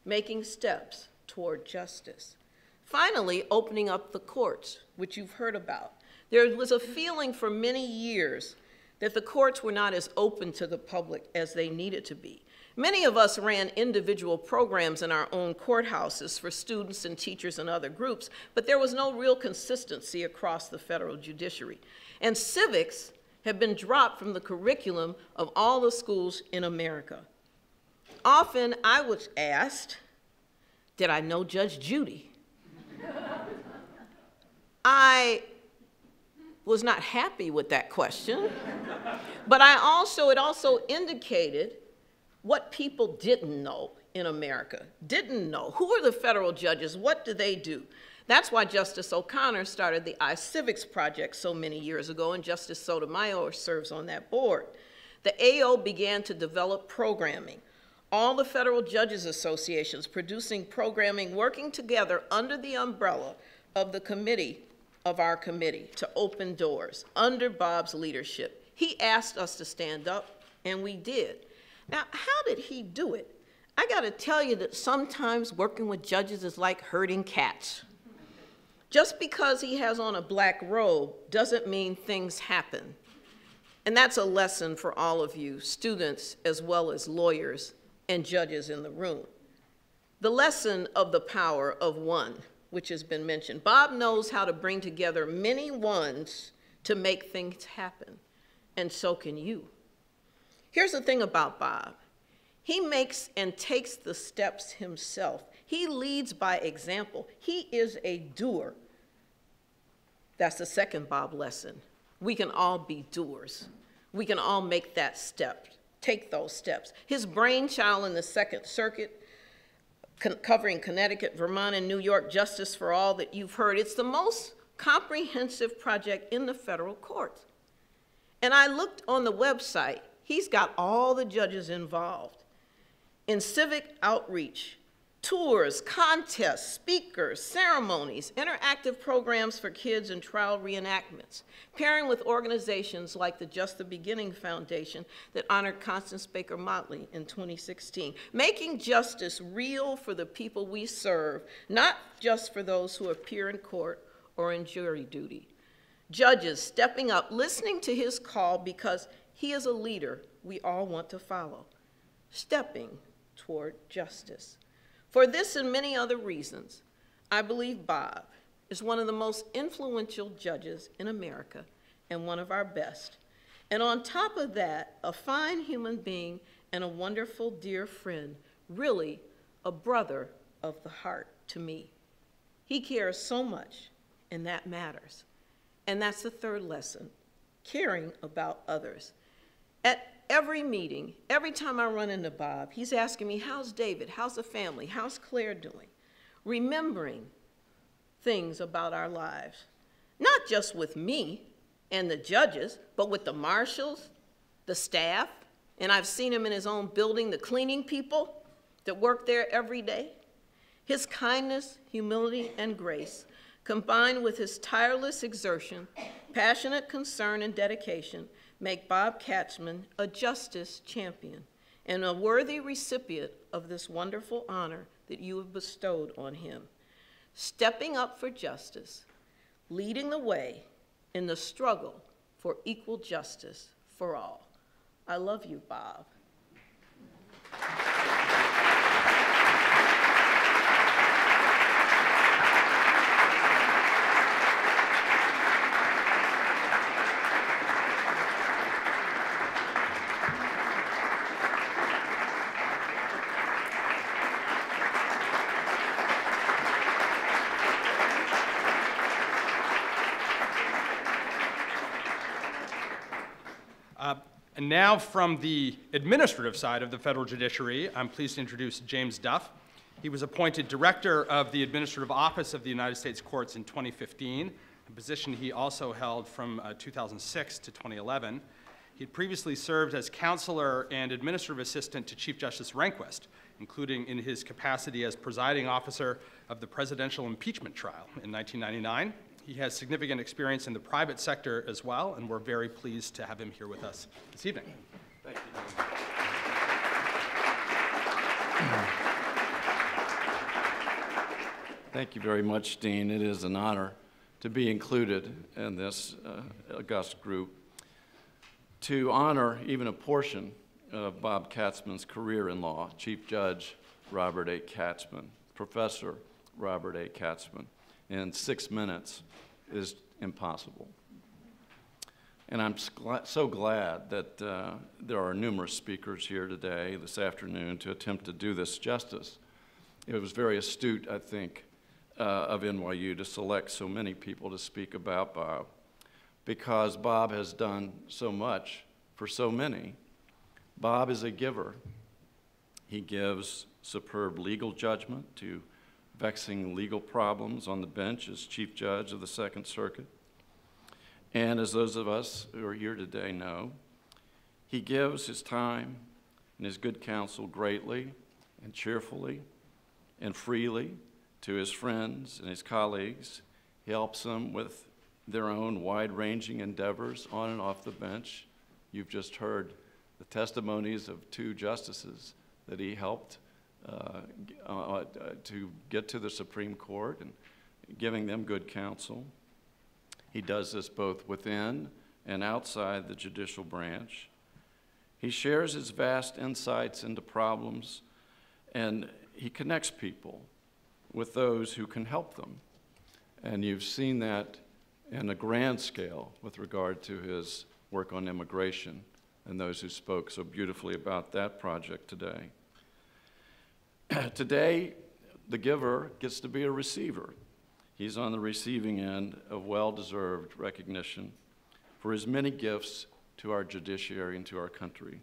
Speaker 8: making steps toward justice. Finally, opening up the courts, which you've heard about. There was a feeling for many years that the courts were not as open to the public as they needed to be. Many of us ran individual programs in our own courthouses for students and teachers and other groups, but there was no real consistency across the federal judiciary. And civics have been dropped from the curriculum of all the schools in America. Often I was asked, did I know Judge Judy? I was not happy with that question, but it also indicated what people didn't know in America, didn't know. Who are the federal judges? What do they do? That's why Justice O'Connor started the iCivics Project so many years ago, and Justice Sotomayor serves on that board. The AO began to develop programming. All the federal judges associations producing programming, working together under the umbrella of the committee, of our committee, to open doors under Bob's leadership. He asked us to stand up, and we did. Now, how did he do it? I gotta tell you that sometimes working with judges is like herding cats. Just because he has on a black robe doesn't mean things happen. And that's a lesson for all of you, students as well as lawyers and judges in the room. The lesson of the power of one, which has been mentioned. Bob knows how to bring together many ones to make things happen, and so can you. Here's the thing about Bob. He makes and takes the steps himself. He leads by example. He is a doer. That's the second Bob lesson. We can all be doers. We can all make that step, take those steps. His brainchild in the Second Circuit covering Connecticut, Vermont, and New York Justice for All that you've heard. It's the most comprehensive project in the federal courts. And I looked on the website. He's got all the judges involved in civic outreach, tours, contests, speakers, ceremonies, interactive programs for kids, and trial reenactments, pairing with organizations like the Just the Beginning Foundation that honored Constance Baker Motley in 2016, making justice real for the people we serve, not just for those who appear in court or in jury duty. Judges stepping up, listening to his call because he is a leader we all want to follow, stepping toward justice. For this and many other reasons, I believe Bob is one of the most influential judges in America and one of our best. And on top of that, a fine human being and a wonderful dear friend, really a brother of the heart to me. He cares so much, and that matters. And that's the third lesson, caring about others. At every meeting, every time I run into Bob, he's asking me, how's David? How's the family? How's Claire doing? Remembering things about our lives, not just with me and the judges, but with the marshals, the staff, and I've seen him in his own building, the cleaning people that work there every day. His kindness, humility, and grace, combined with his tireless exertion, passionate concern, and dedication, make Bob Katzman a justice champion and a worthy recipient of this wonderful honor that you have bestowed on him. Stepping up for justice, leading the way in the struggle for equal justice for all. I love you, Bob.
Speaker 1: And now from the administrative side of the federal judiciary, I'm pleased to introduce James Duff. He was appointed Director of the Administrative Office of the United States Courts in 2015, a position he also held from 2006 to 2011. He had previously served as counselor and administrative assistant to Chief Justice Rehnquist, including in his capacity as presiding officer of the presidential impeachment trial in 1999. He has significant experience in the private sector as well, and we're very pleased to have him here with us this evening.
Speaker 9: Thank you. Thank you very much, Dean. It is an honor to be included in this august group, to honor even a portion of Bob Katzman's career in law, Chief Judge Robert A. Katzman, Professor Robert A. Katzman. In 6 minutes is impossible. And I'm so glad that there are numerous speakers here today, this afternoon, to attempt to do this justice. It was very astute, I think, of NYU to select so many people to speak about Bob, because Bob has done so much for so many. Bob is a giver. He gives superb legal judgment to vexing legal problems on the bench as Chief Judge of the Second Circuit. And as those of us who are here today know, he gives his time and his good counsel greatly and cheerfully and freely to his friends and his colleagues. He helps them with their own wide-ranging endeavors on and off the bench. You've just heard the testimonies of 2 justices that he helped to get to the Supreme Court and giving them good counsel. He does this both within and outside the judicial branch. He shares his vast insights into problems, and he connects people with those who can help them. And you've seen that in a grand scale with regard to his work on immigration and those who spoke so beautifully about that project today. Today, the giver gets to be a receiver. He's on the receiving end of well-deserved recognition for his many gifts to our judiciary and to our country.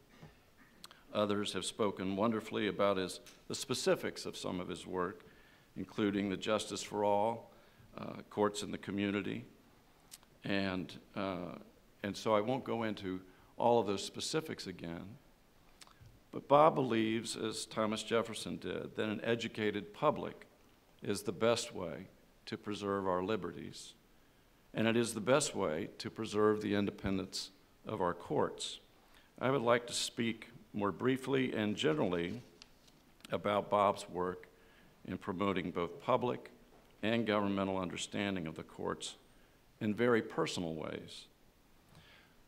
Speaker 9: Others have spoken wonderfully about the specifics of some of his work, including the Justice for All, courts in the community, and so I won't go into all of those specifics again. But Bob believes, as Thomas Jefferson did, that an educated public is the best way to preserve our liberties, and it is the best way to preserve the independence of our courts. I would like to speak more briefly and generally about Bob's work in promoting both public and governmental understanding of the courts in very personal ways.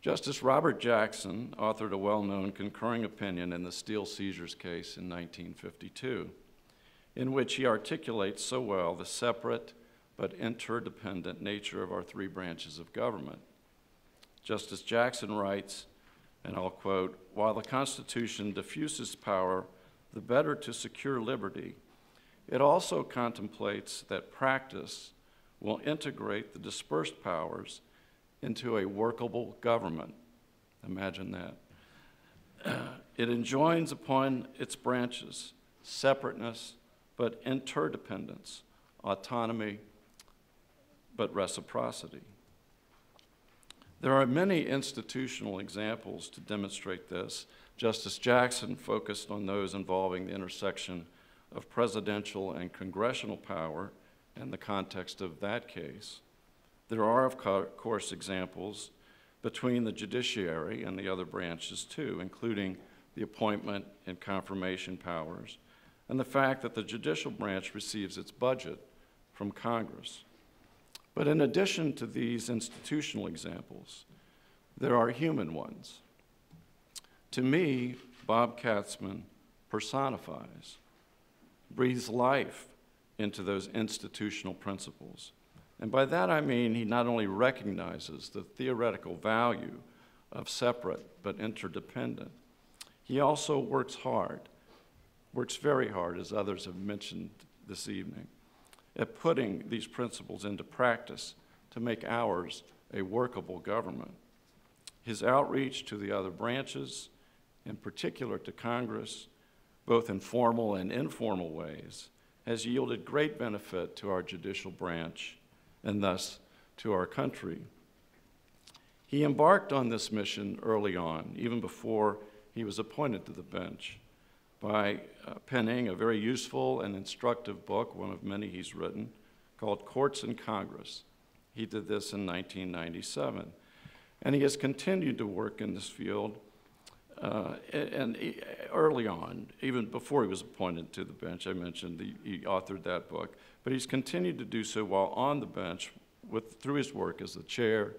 Speaker 9: Justice Robert Jackson authored a well-known concurring opinion in the Steele seizures case in 1952, in which he articulates so well the separate but interdependent nature of our three branches of government. Justice Jackson writes, and I'll quote, "While the Constitution diffuses power the better to secure liberty, it also contemplates that practice will integrate the dispersed powers into a workable government." Imagine that. It enjoins upon its branches separateness but interdependence, autonomy but reciprocity. There are many institutional examples to demonstrate this. Justice Jackson focused on those involving the intersection of presidential and congressional power in the context of that case. There are, of course, examples between the judiciary and the other branches, too, including the appointment and confirmation powers, and the fact that the judicial branch receives its budget from Congress. But in addition to these institutional examples, there are human ones. To me, Bob Katzman personifies, breathes life into those institutional principles. And by that I mean he not only recognizes the theoretical value of separate but interdependent, he also works very hard, as others have mentioned this evening, at putting these principles into practice to make ours a workable government. His outreach to the other branches, in particular to Congress, both in formal and informal ways, has yielded great benefit to our judicial branch and thus to our country. He embarked on this mission early on, even before he was appointed to the bench, by penning a very useful and instructive book, one of many he's written, called Courts in Congress. He did this in 1997. And he has continued to work in this field early on, even before he was appointed to the bench. I mentioned he authored that book. But he's continued to do so while on the bench through his work as the chair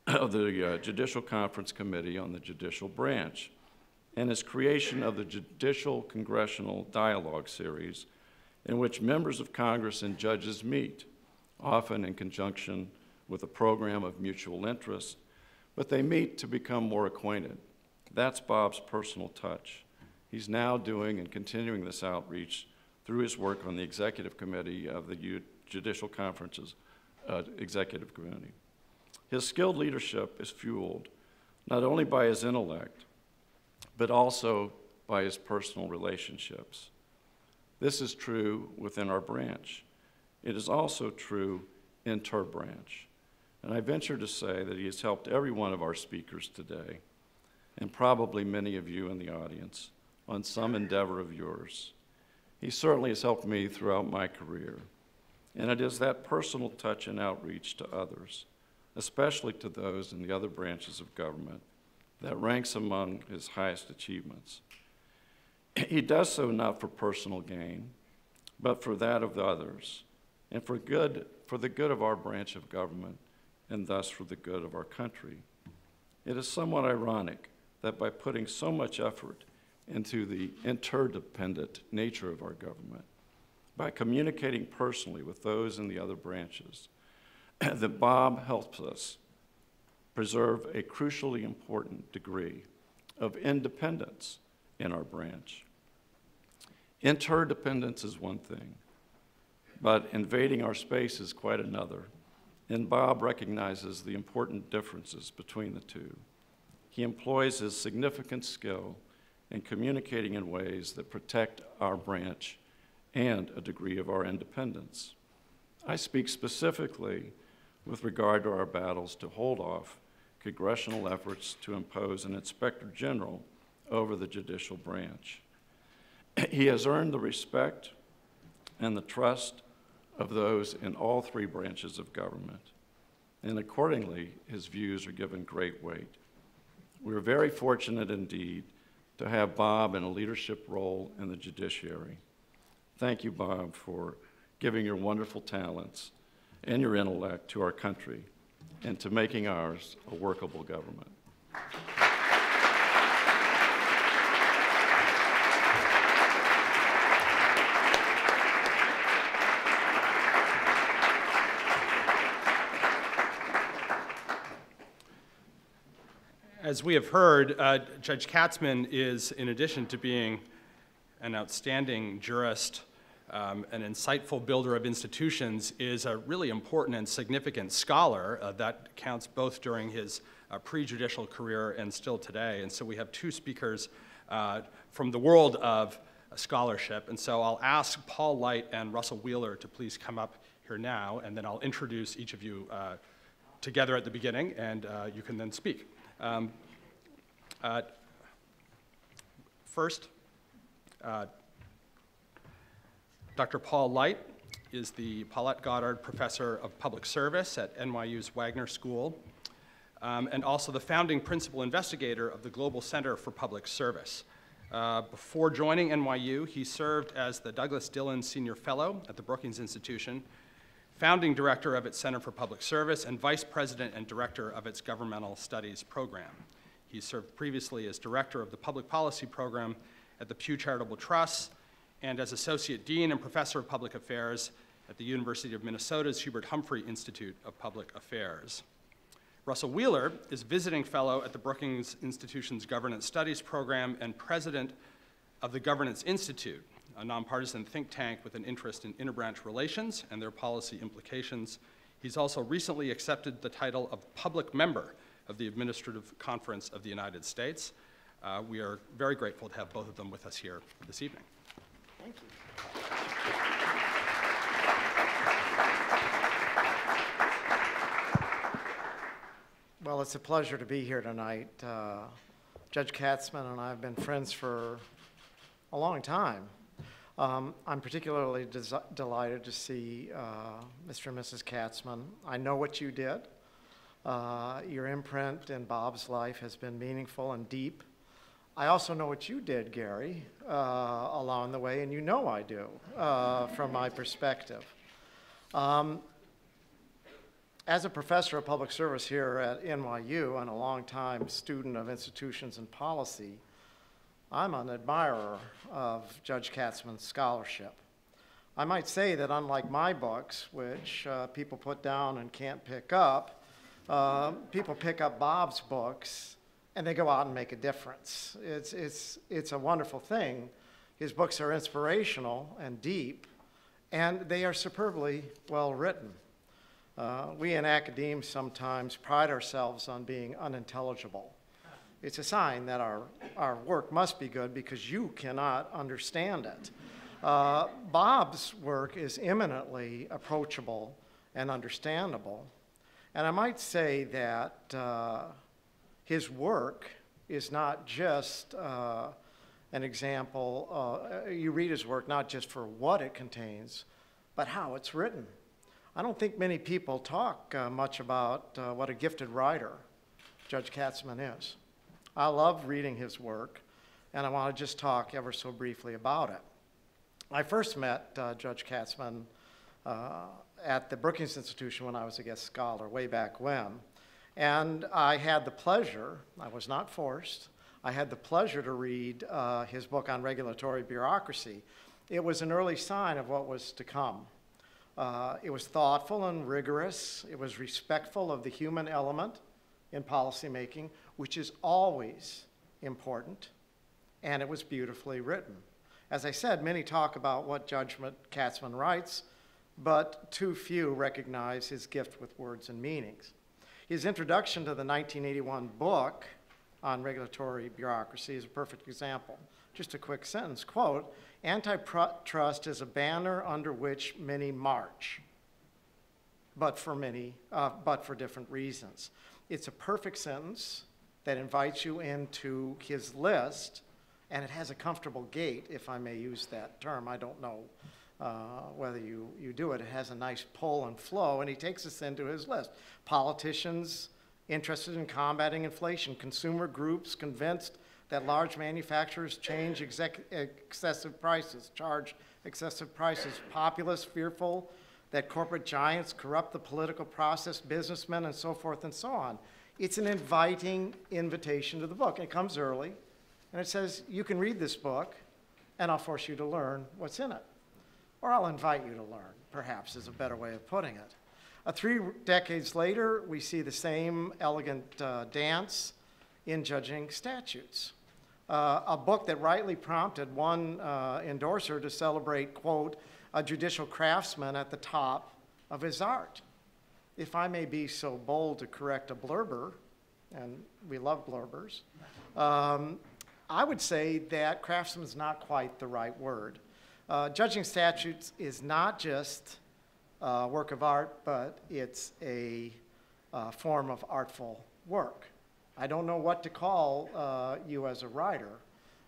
Speaker 9: of the Judicial Conference Committee on the Judicial Branch, and his creation of the Judicial Congressional Dialogue Series, in which members of Congress and judges meet, often in conjunction with a program of mutual interest, but they meet to become more acquainted. That's Bob's personal touch. He's now doing and continuing this outreach through his work on the Executive Committee of the Judicial Conference's Executive Committee. His skilled leadership is fueled not only by his intellect, but also by his personal relationships. This is true within our branch. It is also true inter-branch. And I venture to say that he has helped every one of our speakers today, and probably many of you in the audience, on some endeavor of yours. He certainly has helped me throughout my career. And it is that personal touch and outreach to others, especially to those in the other branches of government, that ranks among his highest achievements. He does so not for personal gain, but for that of the others, and for the good of our branch of government, and thus for the good of our country. It is somewhat ironic that by putting so much effort into the interdependent nature of our government, by communicating personally with those in the other branches, that Bob helps us preserve a crucially important degree of independence in our branch. Interdependence is one thing, but invading our space is quite another, and Bob recognizes the important differences between the two. He employs his significant skill and communicating in ways that protect our branch and a degree of our independence. I speak specifically with regard to our battles to hold off congressional efforts to impose an inspector general over the judicial branch. He has earned the respect and the trust of those in all three branches of government, and accordingly, his views are given great weight. We're very fortunate indeed to have Bob in a leadership role in the judiciary. Thank you, Bob, for giving your wonderful talents and your intellect to our country and to making ours a workable government.
Speaker 1: As we have heard, Judge Katzmann is, in addition to being an outstanding jurist, an insightful builder of institutions, is a really important and significant scholar that counts both during his pre-judicial career and still today. And so we have two speakers from the world of scholarship. And so I'll ask Paul Light and Russell Wheeler to please come up here now, and then I'll introduce each of you together at the beginning, and you can then speak. First, Dr. Paul Light is the Paulette Goddard Professor of Public Service at NYU's Wagner School, and also the founding principal investigator of the Global Center for Public Service. Before joining NYU, he served as the Douglas Dillon Senior Fellow at the Brookings Institution, founding director of its Center for Public Service, and vice president and director of its Governmental Studies program. He served previously as director of the Public Policy Program at the Pew Charitable Trust and as associate dean and professor of public affairs at the University of Minnesota's Hubert Humphrey Institute of Public Affairs. Russell Wheeler is visiting fellow at the Brookings Institution's Governance Studies program and president of the Governance Institute, a nonpartisan think tank with an interest in interbranch relations and their policy implications. He's also recently accepted the title of public member of the Administrative Conference of the United States. We are very grateful to have both of them with us here this evening.
Speaker 10: Thank you. Well, it's a pleasure to be here tonight. Judge Katzmann and I have been friends for a long time. I'm particularly delighted to see Mr. and Mrs. Katzmann. I know what you did. Your imprint in Bob's life has been meaningful and deep. I also know what you did, Gary, along the way, and you know I do, from my perspective. As a professor of public service here at NYU and a longtime student of institutions and policy, I'm an admirer of Judge Katzmann's scholarship. I might say that unlike my books, which people put down and can't pick up, people pick up Bob's books and they go out and make a difference. It's a wonderful thing. His books are inspirational and deep, and they are superbly well written. We in academia sometimes pride ourselves on being unintelligible. It's a sign that our work must be good because you cannot understand it. Bob's work is eminently approachable and understandable. And I might say that his work is not just an example, you read his work not just for what it contains, but how it's written. I don't think many people talk much about what a gifted writer Judge Katzmann is. I love reading his work, and I want to just talk ever so briefly about it. I first met Judge Katzmann at the Brookings Institution when I was a guest scholar way back when. And I had the pleasure, I was not forced, I had the pleasure to read his book on regulatory bureaucracy. It was an early sign of what was to come. It was thoughtful and rigorous. It was respectful of the human element in policymaking, which is always important, and it was beautifully written. As I said, many talk about what Judge Katzmann writes, but too few recognize his gift with words and meanings. His introduction to the 1981 book, on regulatory bureaucracy is a perfect example. Just a quick sentence, quote, "Antitrust is a banner under which many march, but for different reasons." It's a perfect sentence that invites you into his list, and it has a comfortable gait, if I may use that term. I don't know whether you do it. It has a nice pull and flow, and he takes us into his list. Politicians interested in combating inflation, consumer groups convinced that large manufacturers charge excessive prices, populists fearful that corporate giants corrupt the political process, businessmen, and so forth and so on. It's an inviting invitation to the book. It comes early, and it says, you can read this book, and I'll force you to learn what's in it. Or I'll invite you to learn, perhaps, is a better way of putting it. 3 decades later, we see the same elegant dance in judging statutes. A book that rightly prompted one endorser to celebrate, quote, "a judicial craftsman at the top of his art." If I may be so bold to correct a blurber, and we love blurbers, I would say that craftsman is not quite the right word. Judging statutes is not just a work of art, but it's a form of artful work. I don't know what to call you as a writer,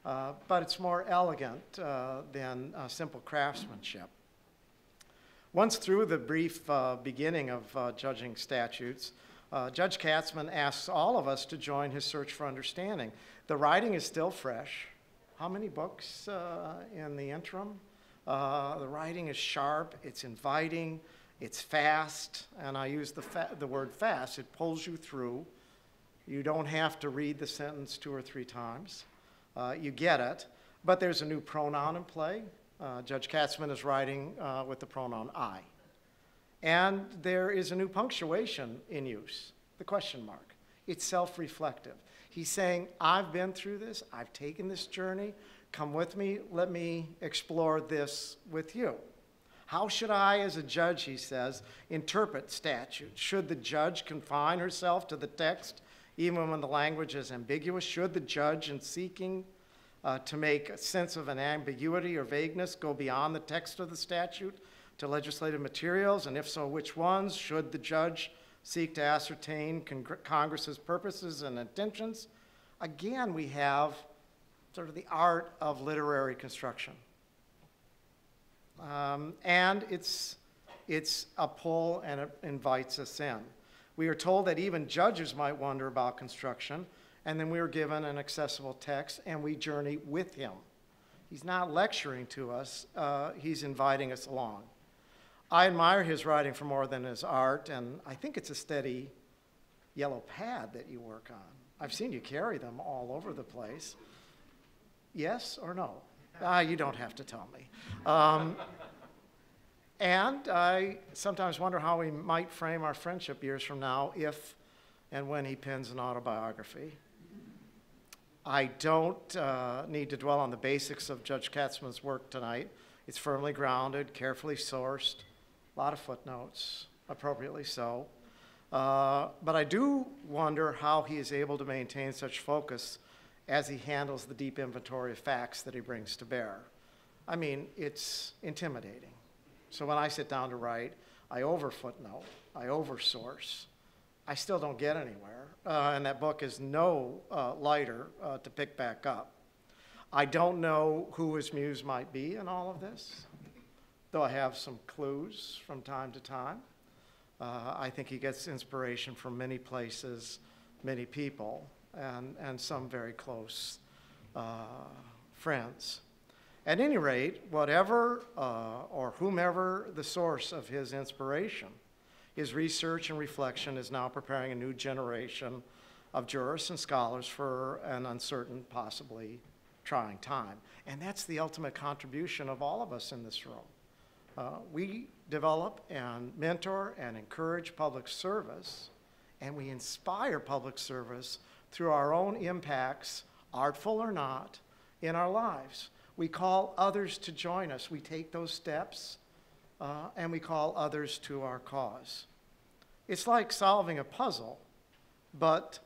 Speaker 10: but it's more elegant than simple craftsmanship. Once through the brief beginning of judging statutes, Judge Katzmann asks all of us to join his search for understanding. The writing is still fresh. How many books in the interim? The writing is sharp, it's inviting, it's fast, and I use the word fast. It pulls you through. You don't have to read the sentence 2 or 3 times. You get it, but there's a new pronoun in play. Judge Katzmann is writing with the pronoun I. And there is a new punctuation in use, the question mark. It's self-reflective. He's saying, I've been through this, I've taken this journey, come with me, let me explore this with you. How should I, as a judge, he says, interpret statutes? Should the judge confine herself to the text, even when the language is ambiguous? Should the judge, in seeking to make sense of an ambiguity or vagueness, go beyond the text of the statute to legislative materials? And if so, which ones? Should the judge seek to ascertain Congress's purposes and intentions? Again, we have sort of the art of literary construction. And it's a pull, and it invites us in. We are told that even judges might wonder about construction, and then we are given an accessible text, and we journey with him. He's not lecturing to us, he's inviting us along. I admire his writing for more than his art, and I think it's a steady yellow pad that you work on. I've seen you carry them all over the place. Yes or no? You don't have to tell me. And I sometimes wonder how we might frame our friendship years from now if and when he pens an autobiography. I don't need to dwell on the basics of Judge Katzmann's work tonight. It's firmly grounded, carefully sourced, a lot of footnotes, appropriately so. But I do wonder how he is able to maintain such focus as he handles the deep inventory of facts that he brings to bear. I mean, it's intimidating. So when I sit down to write, I over-footnote, I over-source. I still don't get anywhere, and that book is no lighter to pick back up. I don't know who his muse might be in all of this, though I have some clues from time to time. I think he gets inspiration from many places, many people, and some very close friends. At any rate, whatever or whomever the source of his inspiration, his research and reflection is now preparing a new generation of jurists and scholars for an uncertain, possibly trying time. And that's the ultimate contribution of all of us in this room. We develop and mentor and encourage public service, and we inspire public service through our own impacts, artful or not, in our lives. We call others to join us. We take those steps, and we call others to our cause. It's like solving a puzzle, but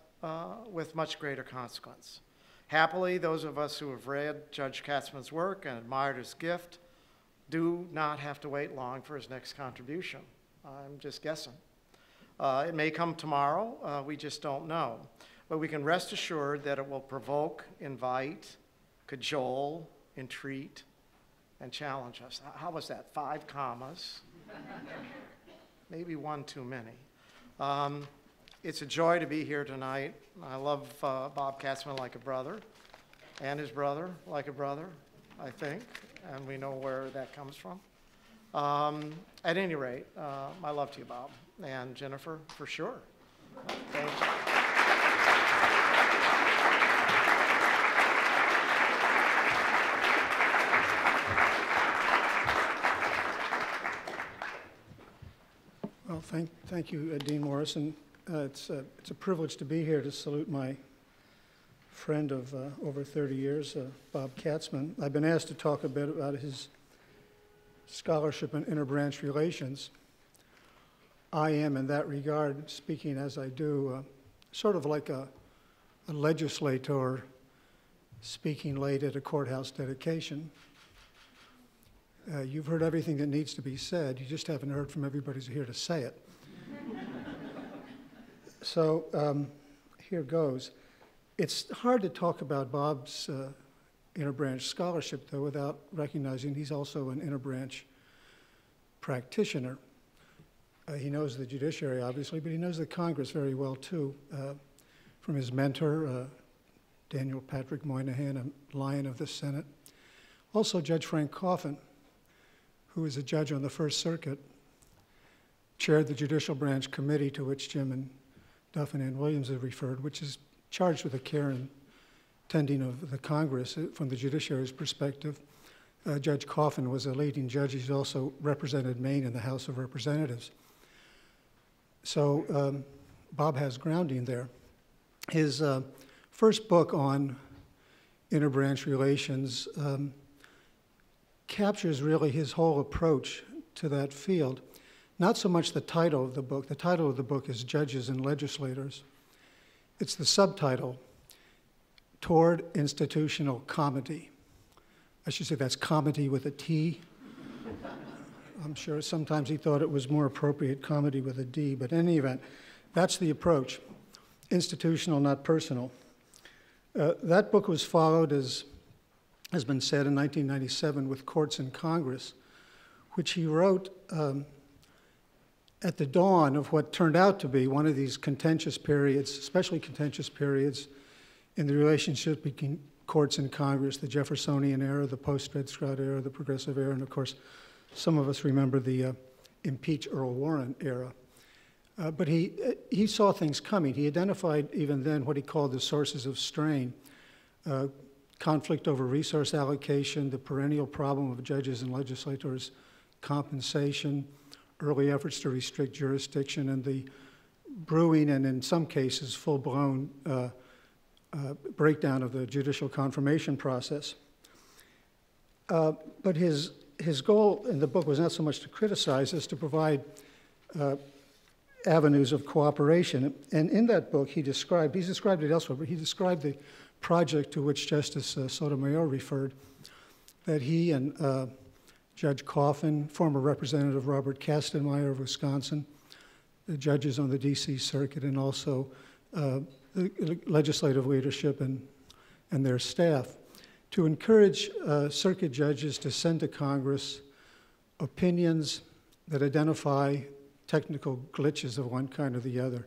Speaker 10: with much greater consequence. Happily, those of us who have read Judge Katzmann's work and admired his gift do not have to wait long for his next contribution. I'm just guessing. It may come tomorrow, we just don't know. But we can rest assured that it will provoke, invite, cajole, entreat, and challenge us. How was that? 5 commas? Maybe one too many. It's a joy to be here tonight. I love Bob Katzmann like a brother, and his brother like a brother, I think, and we know where that comes from. At any rate, my love to you, Bob, and Jennifer, for sure. Thank you.
Speaker 11: Well, thank you, Dean Morrison. It's a privilege to be here to salute my friend of over 30 years, Bob Katzmann. I've been asked to talk a bit about his scholarship in interbranch relations. I am, in that regard, speaking as I do, sort of like a legislator speaking late at a courthouse dedication. You've heard everything that needs to be said. You just haven't heard from everybody who's here to say it. So here goes. It's hard to talk about Bob's interbranch scholarship, though, without recognizing he's also an interbranch practitioner. He knows the judiciary, obviously, but he knows the Congress very well, too, from his mentor, Daniel Patrick Moynihan, a lion of the Senate. Also, Judge Frank Coffin, who is a judge on the First Circuit, chaired the Judicial Branch Committee to which Jim and Duff and Ann Williams have referred, which is charged with the care and tending of the Congress from the judiciary's perspective. Judge Coffin was a leading judge. He's also represented Maine in the House of Representatives. So Bob has grounding there. His first book on interbranch relations captures really his whole approach to that field. Not so much the title of the book. The title of the book is Judges and Legislators. It's the subtitle, Toward Institutional Comity. I should say that's comedy with a T. I'm sure sometimes he thought it was more appropriate comedy with a D, but in any event, that's the approach. Institutional, not personal. That book was followed, as has been said, in 1997 with Courts in Congress, which he wrote at the dawn of what turned out to be one of these contentious periods, especially contentious periods in the relationship between courts and Congress, the Jeffersonian era, the post-Dred Scott era, the progressive era, and of course, some of us remember the impeach Earl Warren era. But he saw things coming. He identified even then what he called the sources of strain, conflict over resource allocation, the perennial problem of judges and legislators' compensation, early efforts to restrict jurisdiction, and the brewing and in some cases full-blown breakdown of the judicial confirmation process. But his goal in the book was not so much to criticize as to provide avenues of cooperation. And in that book, he's described it elsewhere, but he described the project to which Justice Sotomayor referred, that he and Judge Coffin, former Representative Robert Kastenmeier of Wisconsin, the judges on the D.C. Circuit, and also the legislative leadership and their staff, to encourage circuit judges to send to Congress opinions that identify technical glitches of one kind or the other,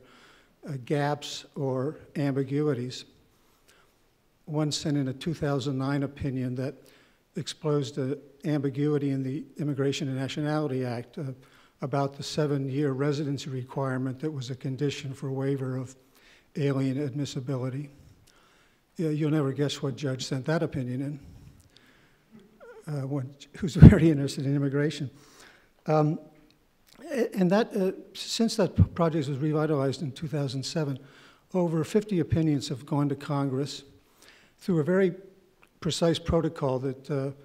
Speaker 11: gaps or ambiguities. One sent in a 2009 opinion that exposed an ambiguity in the Immigration and Nationality Act about the 7-year residency requirement that was a condition for waiver of alien admissibility. You'll never guess what judge sent that opinion in, who's very interested in immigration. And that, since that project was revitalized in 2007, over 50 opinions have gone to Congress through a very precise protocol that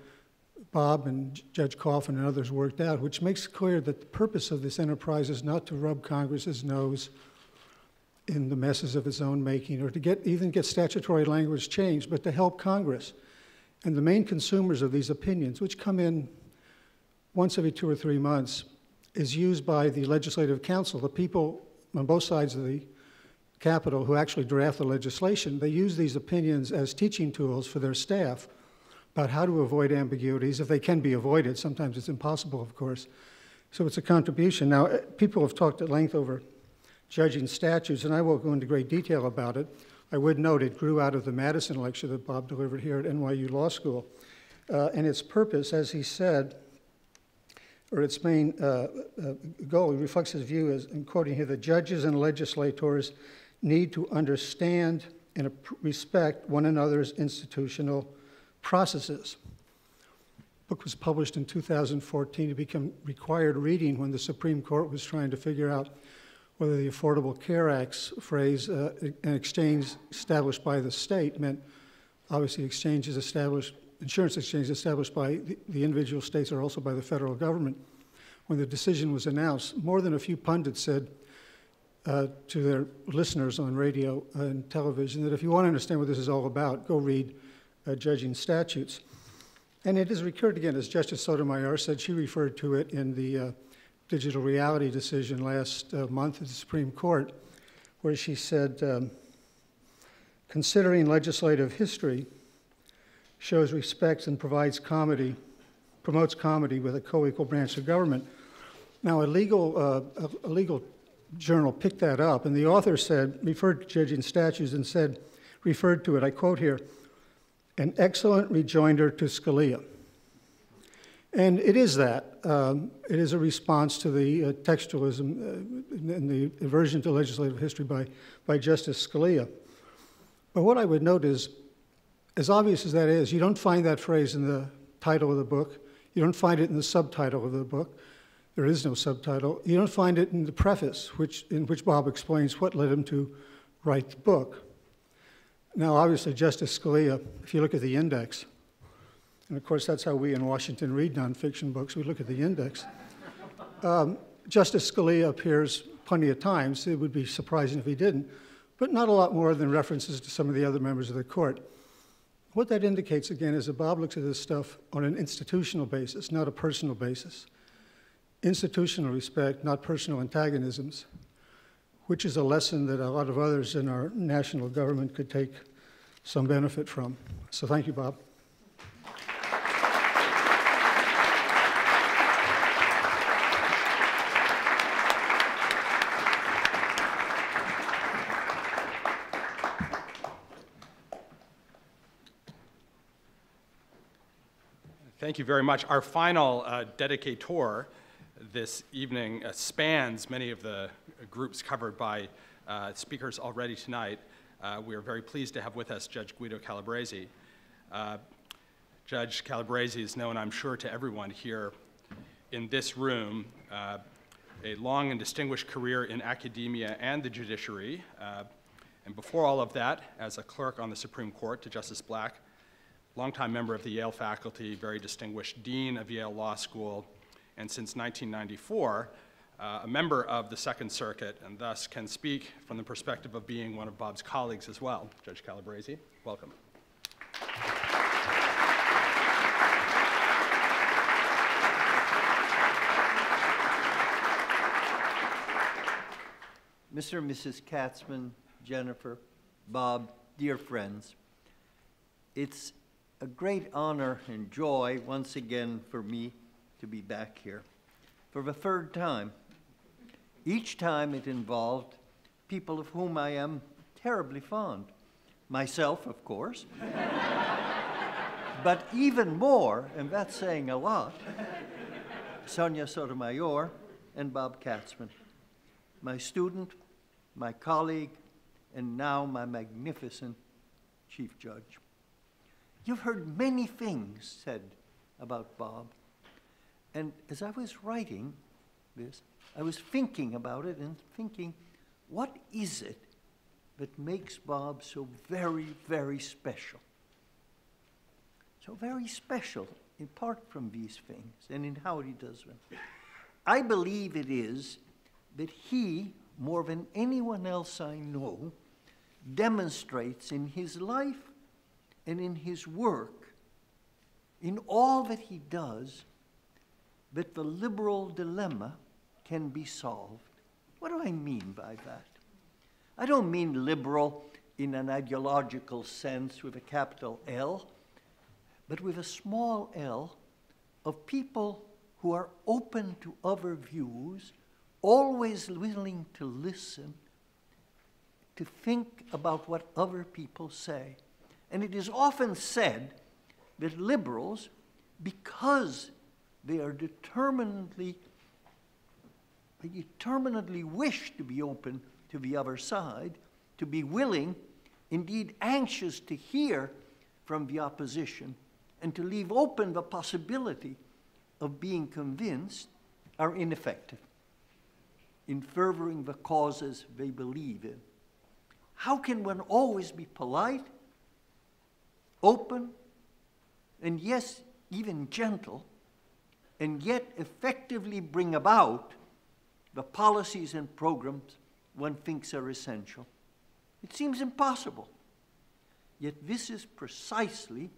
Speaker 11: Bob and Judge Coffin and others worked out, which makes clear that the purpose of this enterprise is not to rub Congress's nose in the messes of its own making, or to even get statutory language changed, but to help Congress. And the main consumers of these opinions, which come in once every 2 or 3 months, is used by the Legislative Council, the people on both sides of the Capitol who actually draft the legislation. They use these opinions as teaching tools for their staff about how to avoid ambiguities, if they can be avoided. Sometimes it's impossible, of course. So it's a contribution. Now, people have talked at length over judging statutes, and I won't go into great detail about it. I would note it grew out of the Madison lecture that Bob delivered here at NYU Law School. And its purpose, as he said, or its main goal, he reflects his view as, I'm quoting here, the judges and legislators need to understand and respect one another's institutional processes. The book was published in 2014 to become required reading when the Supreme Court was trying to figure out whether the Affordable Care Act's phrase, an exchange established by the state, meant obviously exchanges established, insurance exchanges established by the individual states or also by the federal government. When the decision was announced, more than a few pundits said to their listeners on radio and television that if you want to understand what this is all about, go read Judging Statutes. And it has recurred again, as Justice Sotomayor said. She referred to it in the digital reality decision last month at the Supreme Court, where she said, considering legislative history shows respect and promotes comedy with a co-equal branch of government. Now, a legal journal picked that up, and the author referred to Judging Statutes and referred to it, I quote here, an excellent rejoinder to Scalia. And it is that. It is a response to the textualism and the aversion to legislative history by Justice Scalia. But what I would note is, as obvious as that is, you don't find that phrase in the title of the book. You don't find it in the subtitle of the book. There is no subtitle. You don't find it in the preface, in which Bob explains what led him to write the book. Now, obviously, Justice Scalia, if you look at the index, and of course that's how we in Washington read nonfiction books, we look at the index. Justice Scalia appears plenty of times. It would be surprising if he didn't, but not a lot more than references to some of the other members of the court. What that indicates, again, is that Bob looks at this stuff on an institutional basis, not a personal basis. Institutional respect, not personal antagonisms, which is a lesson that a lot of others in our national government could take some benefit from. So thank you, Bob.
Speaker 1: Thank you very much. Our final dedicator this evening spans many of the groups covered by speakers already tonight. We are very pleased to have with us Judge Guido Calabresi. Judge Calabresi is known, I'm sure, to everyone here in this room. A long and distinguished career in academia and the judiciary. And before all of that, as a clerk on the Supreme Court to Justice Black, longtime member of the Yale faculty, very distinguished dean of Yale Law School, and since 1994, a member of the Second Circuit, and thus can speak from the perspective of being one of Bob's colleagues as well. Judge Calabresi, welcome.
Speaker 12: Mr. and Mrs. Katzman, Jennifer, Bob, dear friends, it's a great honor and joy once again for me to be back here for the third time. Each time it involved people of whom I am terribly fond. Myself, of course, but even more, and that's saying a lot, Sonia Sotomayor and Bob Katzman, my student, my colleague, and now my magnificent Chief Judge. You've heard many things said about Bob, and as I was writing this, I was thinking about it and thinking, what is it that makes Bob so very, very special? So very special, apart from these things and in how he does them. I believe it is that he more than anyone else I know, demonstrates in his life and in his work, in all that he does, that the liberal dilemma can be solved. What do I mean by that? I don't mean liberal in an ideological sense with a capital L, but with a small l, of people who are open to other views, always willing to listen, to think about what other people say. And it is often said that liberals, because they determinedly wish to be open to the other side, to be willing, indeed anxious to hear from the opposition, and to leave open the possibility of being convinced, are ineffective in furthering the causes they believe in. How can one always be polite, open, and yes, even gentle, and yet effectively bring about the policies and programs one thinks are essential? It seems impossible. Yet this is precisely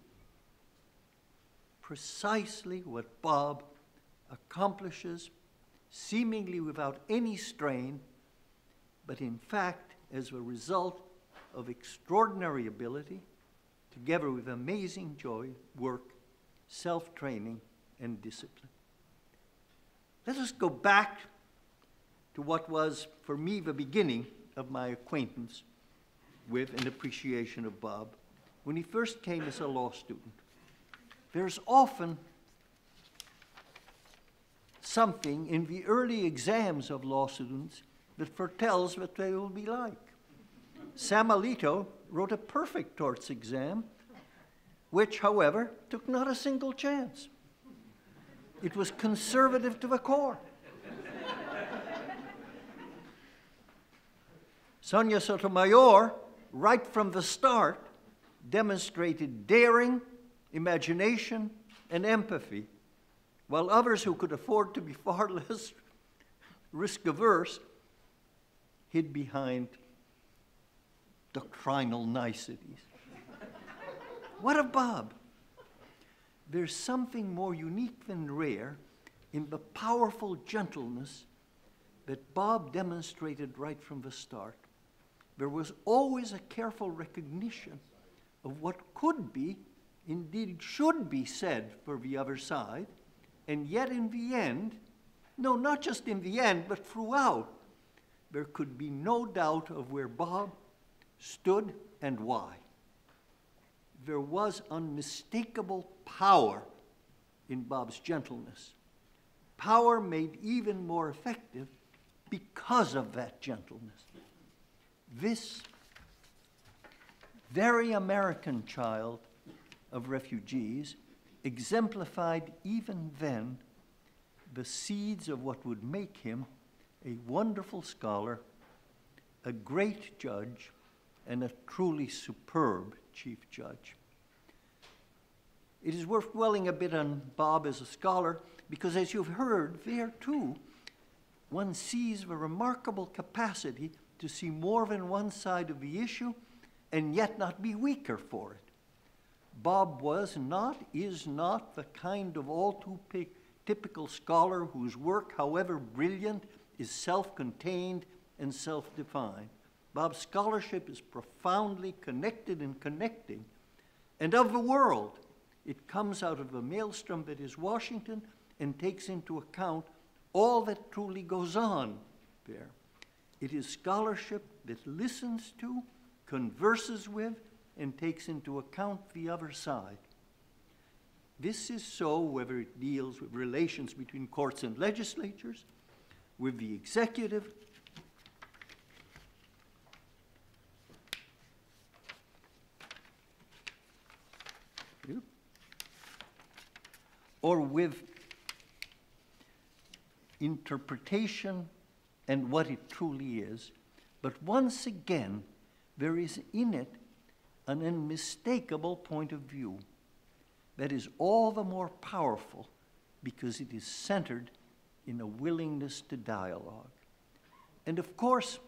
Speaker 12: what Bob accomplishes, seemingly without any strain, but in fact as a result of extraordinary ability, together with amazing joy, work, self-training, and discipline. Let us go back to what was, for me, the beginning of my acquaintance with and appreciation of Bob, when he first came as a law student. There's often something in the early exams of law students that foretells what they will be like. Sam Alito wrote a perfect torts exam, which, however, took not a single chance. It was conservative to the core. Sonia Sotomayor, right from the start, demonstrated daring, imagination, and empathy, while others who could afford to be far less risk-averse hid behind doctrinal niceties. What of Bob? There's something more unique than rare in the powerful gentleness that Bob demonstrated right from the start. There was always a careful recognition of what could be, indeed should be said for the other side, and yet in the end, no, not just in the end, but throughout, there could be no doubt of where Bob stood and why. There was unmistakable power in Bob's gentleness, power made even more effective because of that gentleness. This very American child of refugees exemplified even then the seeds of what would make him a wonderful scholar, a great judge, and a truly superb chief judge. It is worth dwelling a bit on Bob as a scholar because, as you've heard, there too, one sees the remarkable capacity to see more than one side of the issue and yet not be weaker for it. Bob was not, is not the kind of all too typical scholar whose work, however brilliant, is self-contained and self-defined. Bob's scholarship is profoundly connected and connecting, and of the world. It comes out of the maelstrom that is Washington and takes into account all that truly goes on there. It is scholarship that listens to, converses with, and takes into account the other side. This is so whether it deals with relations between courts and legislatures, with the executive, or with interpretation and what it truly is. But once again, there is in it an unmistakable point of view that is all the more powerful because it is centered in a willingness to dialogue. And of course,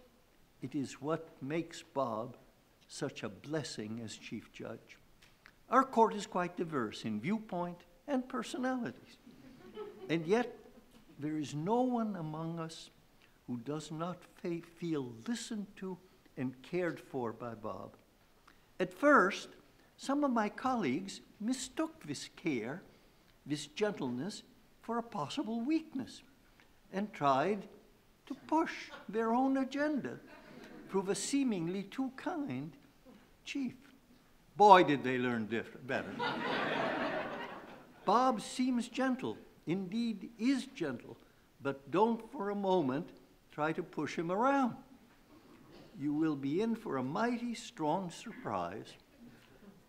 Speaker 12: it is what makes Bob such a blessing as Chief Judge. Our court is quite diverse in viewpoint and personalities. And yet, there is no one among us who does not feel listened to and cared for by Bob. At first, some of my colleagues mistook this care, this gentleness, for a possible weakness, and tried to push their own agenda through the seemingly too kind chief. Boy, did they learn better. Bob seems gentle, indeed is gentle, but don't for a moment try to push him around. You will be in for a mighty strong surprise,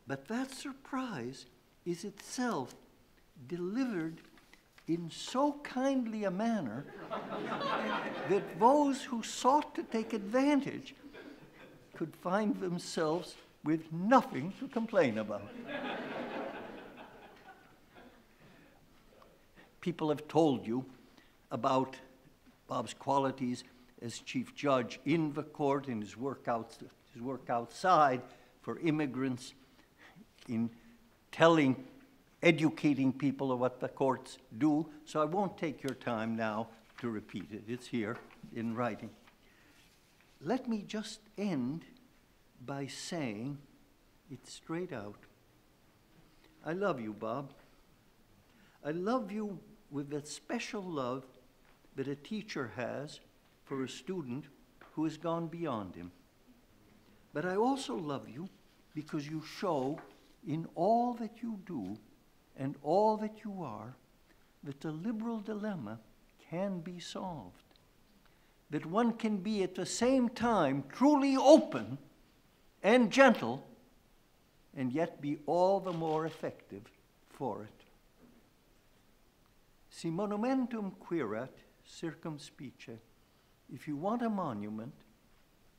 Speaker 12: but that surprise is itself delivered in so kindly a manner that those who sought to take advantage could find themselves with nothing to complain about. People have told you about Bob's qualities as Chief Judge in the court, in his work outside for immigrants, in educating people of what the courts do, so I won't take your time now to repeat it. It's here in writing. Let me just end by saying it straight out. I love you, Bob. I love you with that special love that a teacher has for a student who has gone beyond him. But I also love you because you show in all that you do and all that you are that the liberal dilemma can be solved. That one can be at the same time truly open and gentle and yet be all the more effective for it. Si monumentum quirat circumspice. If you want a monument,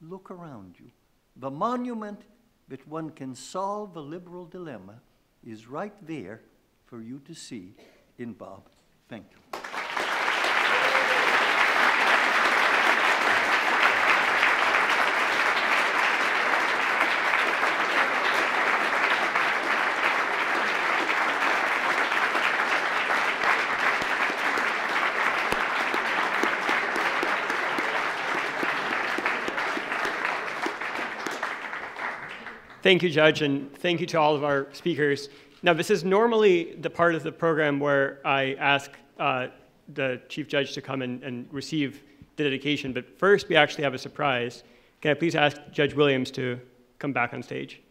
Speaker 12: look around you. The monument that one can solve the liberal dilemma is right there for you to see in Bob. Thank you.
Speaker 2: Thank you, Judge, and thank you to all of our speakers. Now, this is normally the part of the program where I ask the Chief Judge to come and receive the dedication, but first we actually have a surprise. Can I please ask Judge Williams to come back on stage?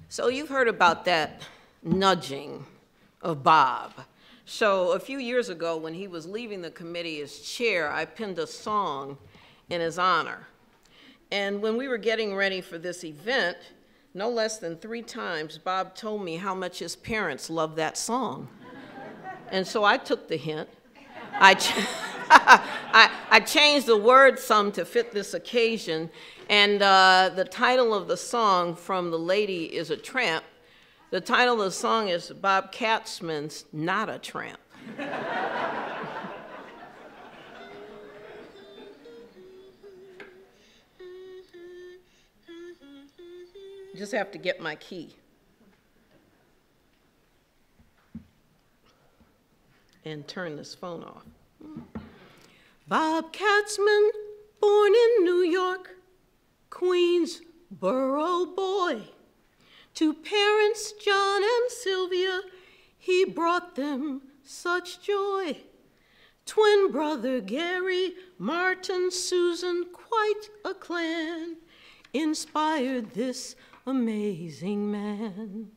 Speaker 8: So you've heard about that nudging of Bob. So a few years ago, when he was leaving the committee as chair, I penned a song in his honor. And when we were getting ready for this event, no less than 3 times, Bob told me how much his parents loved that song. And so I took the hint. I changed the words some to fit this occasion, and the title of the song, From the Lady is a Tramp, the title of the song is Bob Katzman's Not a Tramp. Just have to get my key. And turn this phone off. Bob Katzman, born in New York, Queensboro boy. To parents John and Sylvia, he brought them such joy. Twin brother Gary, Martin, Susan, quite a clan, inspired this amazing man.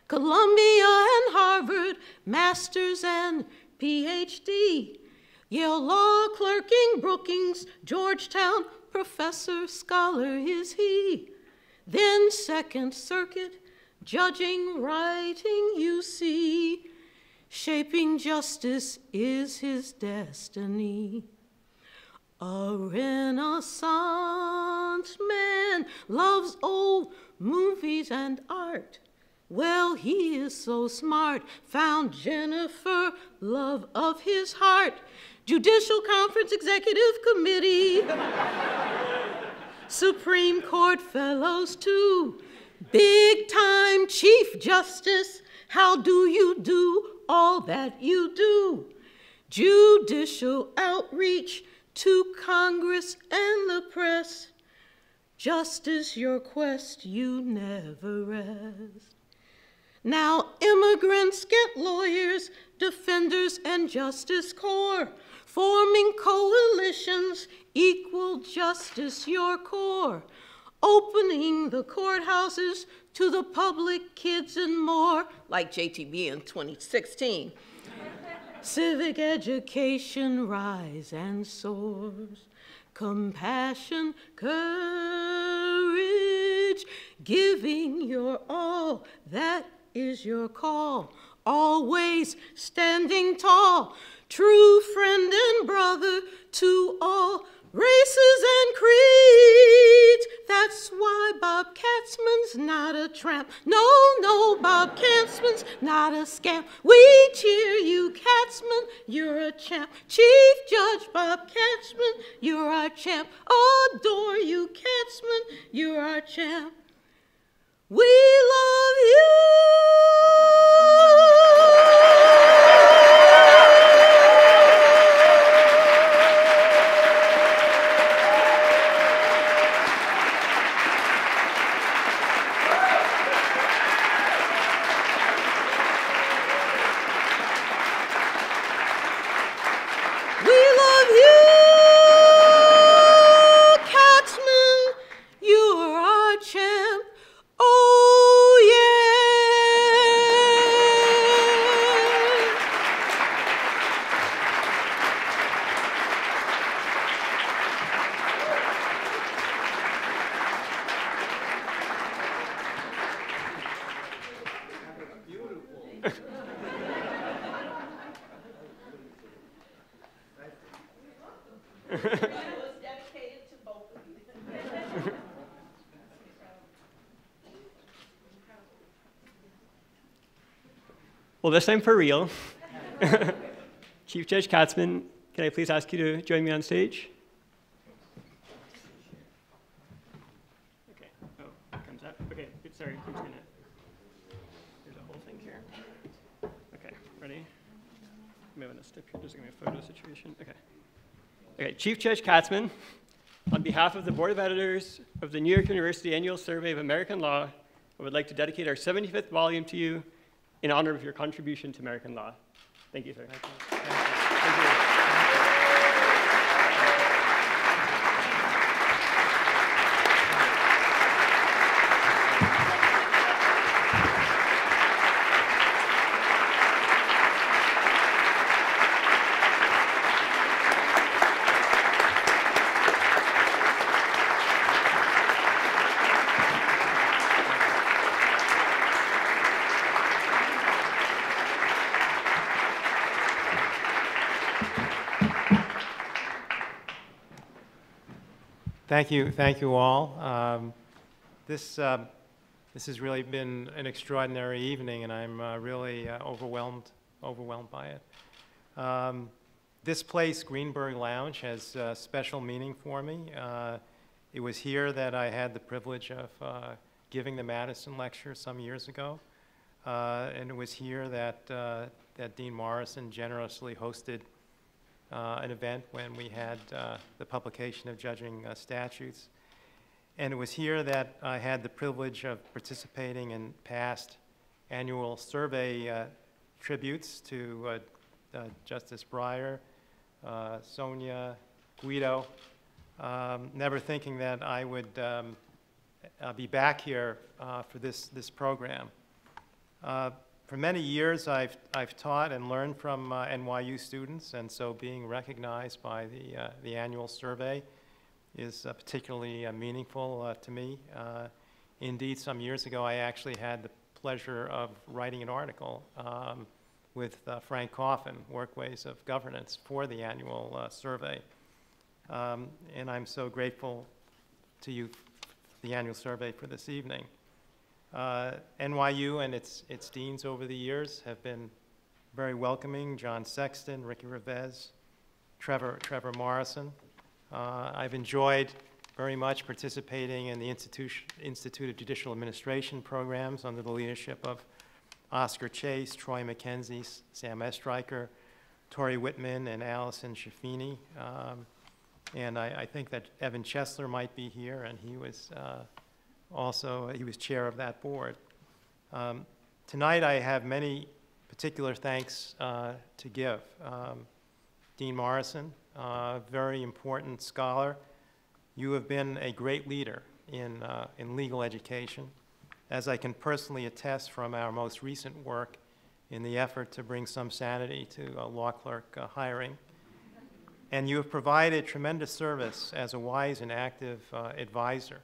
Speaker 8: Columbia and Harvard, masters and PhD. Yale Law, clerking, Brookings, Georgetown, professor, scholar is he. Then Second Circuit, judging, writing, you see. Shaping justice is his destiny. A Renaissance man, loves old movies and art.
Speaker 3: Well, he is so smart, found Jennifer, love of his heart. Judicial Conference Executive Committee. Supreme Court fellows too. Big time Chief Justice, how do you do all that you do? Judicial outreach to Congress and the press. Justice, your quest you never rest. Now immigrants get lawyers, defenders, and Justice Corps, forming coalitions, equal justice your core, opening the courthouses to the public, kids, and more, like JTB in 2016. Civic education rise and soars, compassion, courage, giving your all, that is your call, always standing tall, true friend and brother to all races and creeds. That's why Bob Katzman's not a tramp. No, no, Bob Katzman's not a scamp. We cheer you, Katzman, you're a champ. Chief Judge Bob Katzman, you're our champ. Adore you, Katzman, you're our champ. We love you.
Speaker 2: Well, this time for real. Chief Judge Katzman, can I please ask you to join me on stage? Okay. Oh, it comes up. Okay, good. Sorry. I'm just gonna. There's a whole thing here. Okay, ready? I'm having a step here. There's gonna be a photo situation. Okay. Okay, Chief Judge Katzman, on behalf of the Board of Editors of the New York University Annual Survey of American Law, I would like to dedicate our 75th volume to you in honor of your contribution to American law. Thank you, sir. Thank you. Thank you.
Speaker 13: Thank you all. This has really been an extraordinary evening, and I'm really overwhelmed by it. This place, Greenberg Lounge, has a special meaning for me. It was here that I had the privilege of giving the Madison Lecture some years ago, and it was here that Dean Morrison generously hosted an event when we had the publication of Judging Statutes. And it was here that I had the privilege of participating in past annual survey tributes to Justice Breyer, Sonia, Guido, never thinking that I would be back here for this program. For many years, I've taught and learned from NYU students, and so being recognized by the annual survey is particularly meaningful to me. Indeed, some years ago, I actually had the pleasure of writing an article with Frank Coffin, Workways of Governance, for the annual survey. And I'm so grateful to you, the annual survey, for this evening. NYU and its deans over the years have been very welcoming. John Sexton, Ricky Revesz, Trevor Morrison. I've enjoyed very much participating in the Institute of Judicial Administration programs under the leadership of Oscar Chase, Troy McKenzie, Sam Estreicher, Tori Whitman, and Allison Schaffini. And I think that Evan Chesler might be here, and he was he was chair of that board. Tonight I have many particular thanks to give. Dean Morrison, very important scholar. You have been a great leader in legal education, as I can personally attest from our most recent work in the effort to bring some sanity to law clerk hiring. And you have provided tremendous service as a wise and active advisor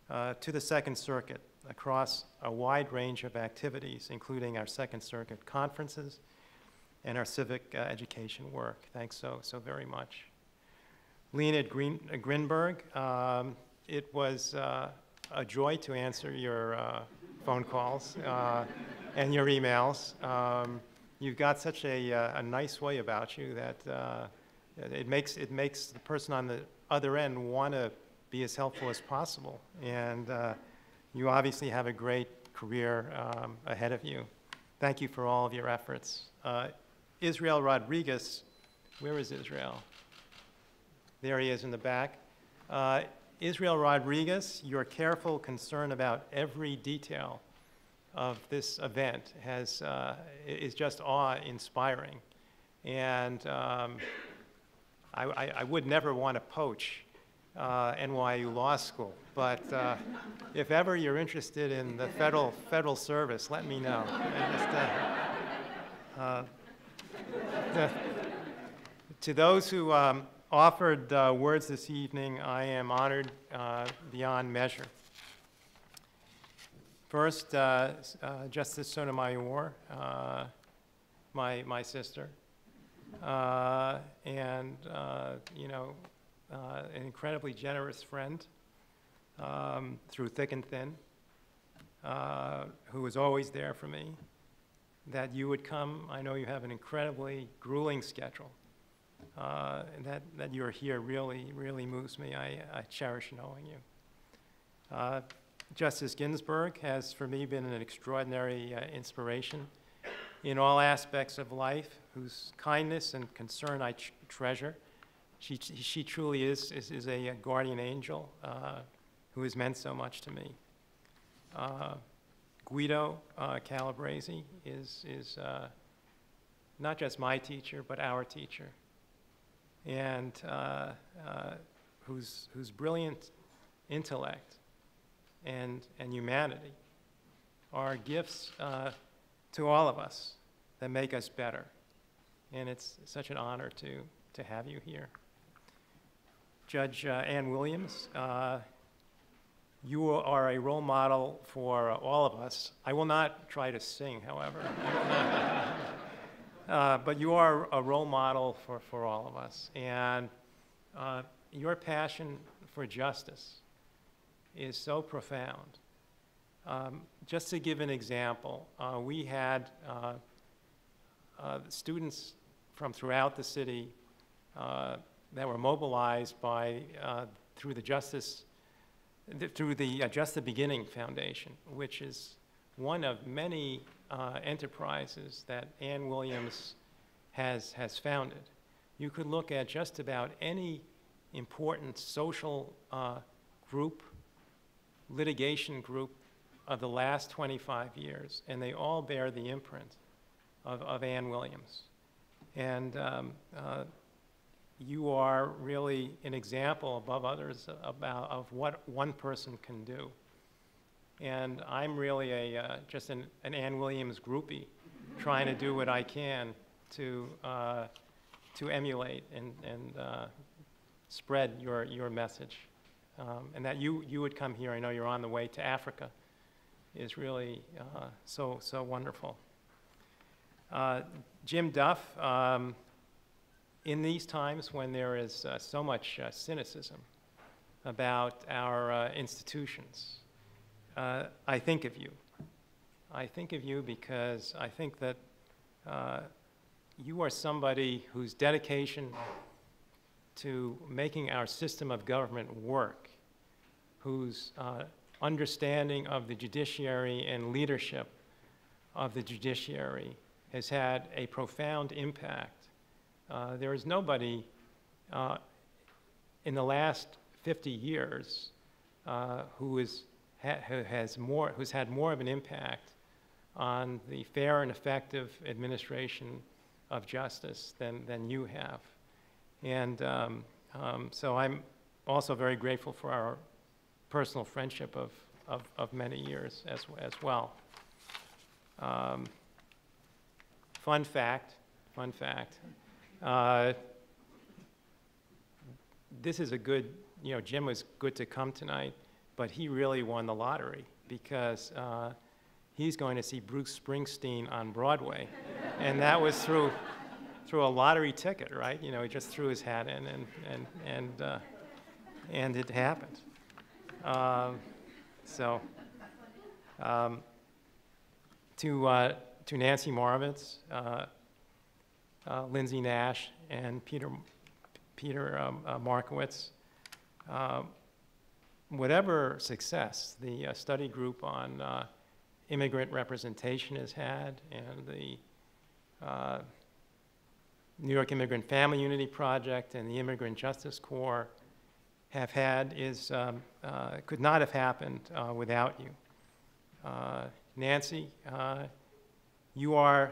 Speaker 13: to the Second Circuit across a wide range of activities, including our Second Circuit conferences and our civic education work. Thanks so very much. Leonid Grinberg, it was a joy to answer your phone calls and your emails. You've got such a nice way about you that it makes the person on the other end want to be as helpful as possible. And you obviously have a great career ahead of you. Thank you for all of your efforts. Israel Rodriguez, where is Israel? There he is in the back. Israel Rodriguez, your careful concern about every detail of this event is just awe-inspiring. And I would never want to poach NYU Law School, but if ever you're interested in the federal service, let me know. To those who offered words this evening, I am honored beyond measure. First, Justice Sotomayor, my sister, and an incredibly generous friend through thick and thin, who was always there for me. That you would come, I know you have an incredibly grueling schedule. And that you're here really moves me. I cherish knowing you. Justice Ginsburg has, for me, been an extraordinary inspiration in all aspects of life, whose kindness and concern I treasure. She truly is a guardian angel who has meant so much to me. Guido Calabresi is not just my teacher, but our teacher. And whose brilliant intellect and humanity are gifts to all of us that make us better. And it's such an honor to have you here. Judge Ann Williams, you are a role model for all of us. I will not try to sing, however. But you are a role model for all of us. And your passion for justice is so profound. Just to give an example, we had students from throughout the city that were mobilized through the Just the Beginning Foundation, which is one of many enterprises that Ann Williams has founded. You could look at just about any important social group, litigation group of the last 25 years, and they all bear the imprint of Ann Williams. And you are really an example above others of what one person can do. And I'm really just an Ann Williams groupie, trying to do what I can to emulate and spread your message. And that you would come here, I know you're on the way to Africa, is really so wonderful. Jim Duff, in these times when there is so much cynicism about our institutions, I think of you. I think of you because I think that you are somebody whose dedication to making our system of government work, whose understanding of the judiciary and leadership of the judiciary has had a profound impact. There is nobody in the last 50 years who's had more of an impact on the fair and effective administration of justice than you have. And so I'm also very grateful for our personal friendship of many years as well. Fun fact, this is a good, Jim was good to come tonight, but he really won the lottery because he's going to see Bruce Springsteen on Broadway. And that was through a lottery ticket, right? He just threw his hat in and it happened. To Nancy Moravitz, Lindsay Nash, and Peter Markowitz, whatever success the study group on immigrant representation has had, and the New York Immigrant Family Unity Project and the Immigrant Justice Corps have had could not have happened without you. Nancy, you are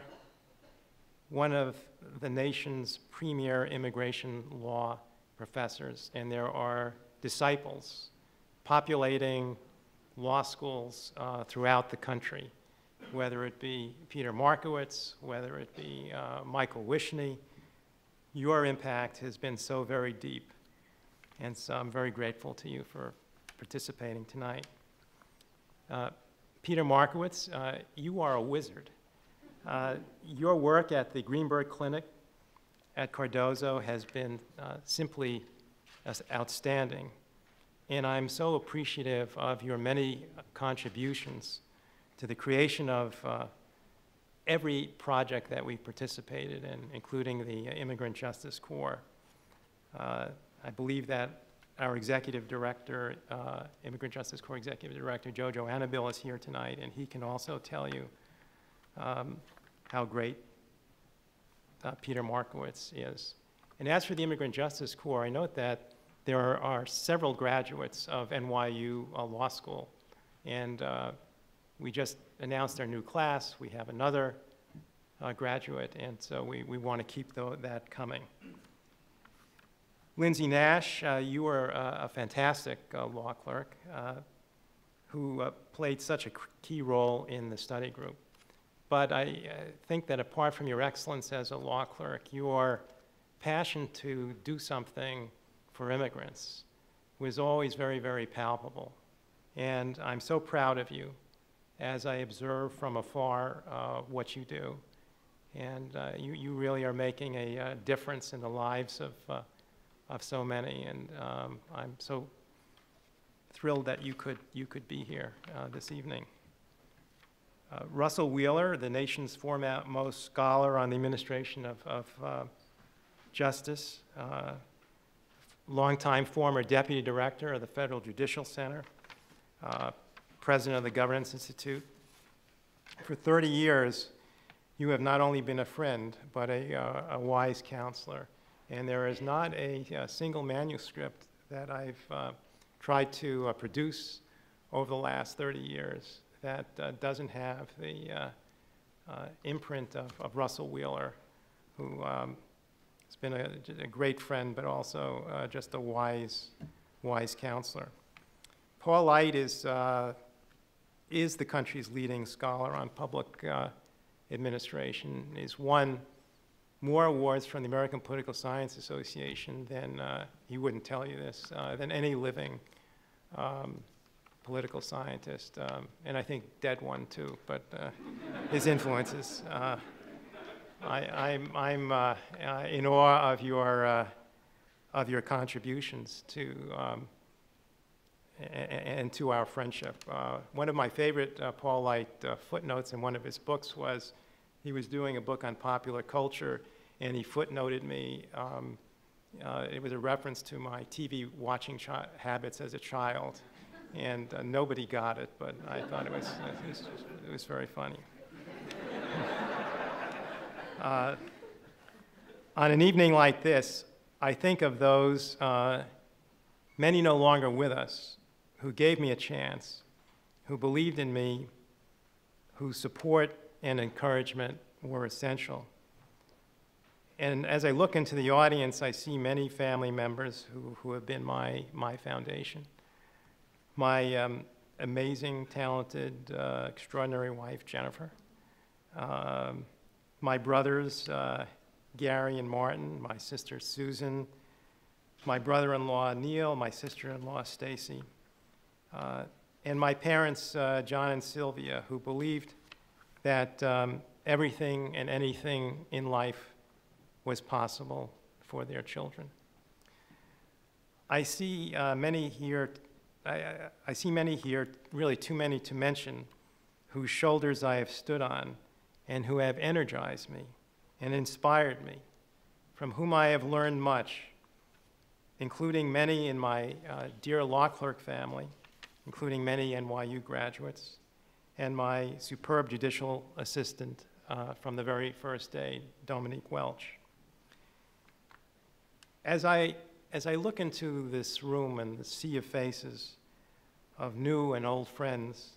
Speaker 13: one of the nation's premier immigration law professors, and there are disciples populating law schools throughout the country, whether it be Peter Markowitz, whether it be Michael Wishney. Your impact has been so very deep, and so I'm very grateful to you for participating tonight. Peter Markowitz, you are a wizard. Your work at the Greenberg Clinic at Cardozo has been simply outstanding, and I'm so appreciative of your many contributions to the creation of every project that we participated in, including the Immigrant Justice Corps. I believe that our executive director, Immigrant Justice Corps Executive Director Jojo Annabil is here tonight, and he can also tell you how great Peter Markowitz is. And as for the Immigrant Justice Corps, I note that there are several graduates of NYU Law School, and we just announced our new class. We have another graduate, and so we want to keep that coming. Lindsay Nash, you are a fantastic law clerk who played such a key role in the study group. But I think that apart from your excellence as a law clerk, your passion to do something for immigrants was always very, very palpable. And I'm so proud of you as I observe from afar what you do. And you really are making a difference in the lives of so many. And I'm so thrilled that you could be here this evening. Russell Wheeler, the nation's foremost scholar on the administration of justice, longtime former deputy director of the Federal Judicial Center, president of the Governance Institute. For 30 years, you have not only been a friend, but a wise counselor. And there is not a single manuscript that I've tried to produce over the last 30 years that doesn't have the imprint of Russell Wheeler, who has been a great friend, but also just a wise counselor. Paul Light is the country's leading scholar on public administration. He's won more awards from the American Political Science Association than, he wouldn't tell you this, than any living political scientist, and I think dead one too, but his influences. I'm in awe of your contributions to and to our friendship. One of my favorite Paul Light footnotes in one of his books was he was doing a book on popular culture, and he footnoted me. It was a reference to my TV watching habits as a child, and nobody got it, but I thought it was very funny. On an evening like this, I think of those, many no longer with us, who gave me a chance, who believed in me, whose support and encouragement were essential. And as I look into the audience, I see many family members who have been my foundation. My amazing, talented, extraordinary wife, Jennifer. My brothers, Gary and Martin, my sister, Susan, my brother-in-law, Neil, my sister-in-law, Stacy, and my parents, John and Sylvia, who believed that everything and anything in life was possible for their children. I see many here, I see many here, really too many to mention, whose shoulders I have stood on and who have energized me and inspired me, from whom I have learned much, including many in my dear law clerk family, including many NYU graduates, and my superb judicial assistant from the very first day, Dominique Welch. As I look into this room and the sea of faces of new and old friends,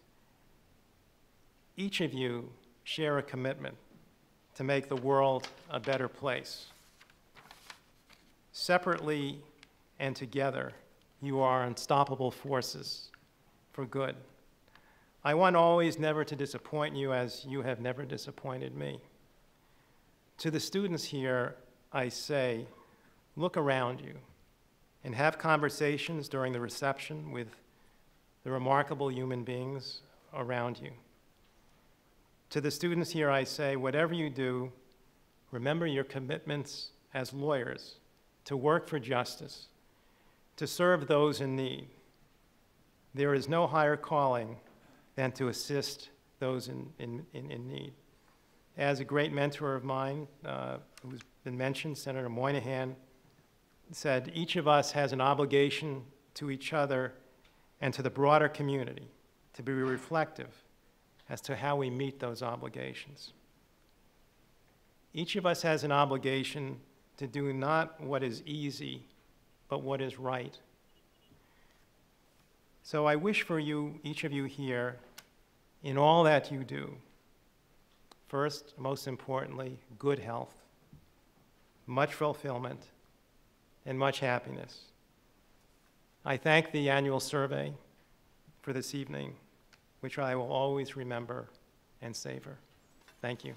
Speaker 13: each of you share a commitment to make the world a better place. Separately and together, you are unstoppable forces for good. I want always never to disappoint you as you have never disappointed me. To the students here, I say, look around you and have conversations during the reception with the remarkable human beings around you. To the students here, I say, whatever you do, remember your commitments as lawyers to work for justice, to serve those in need. There is no higher calling than to assist those in need. As a great mentor of mine, who's been mentioned, Senator Moynihan, said, each of us has an obligation to each other and to the broader community to be reflective as to how we meet those obligations. Each of us has an obligation to do not what is easy, but what is right. So I wish for you, each of you here, in all that you do, first, most importantly, good health, much fulfillment, and much happiness. I thank the annual survey for this evening, which I will always remember and savor. Thank you.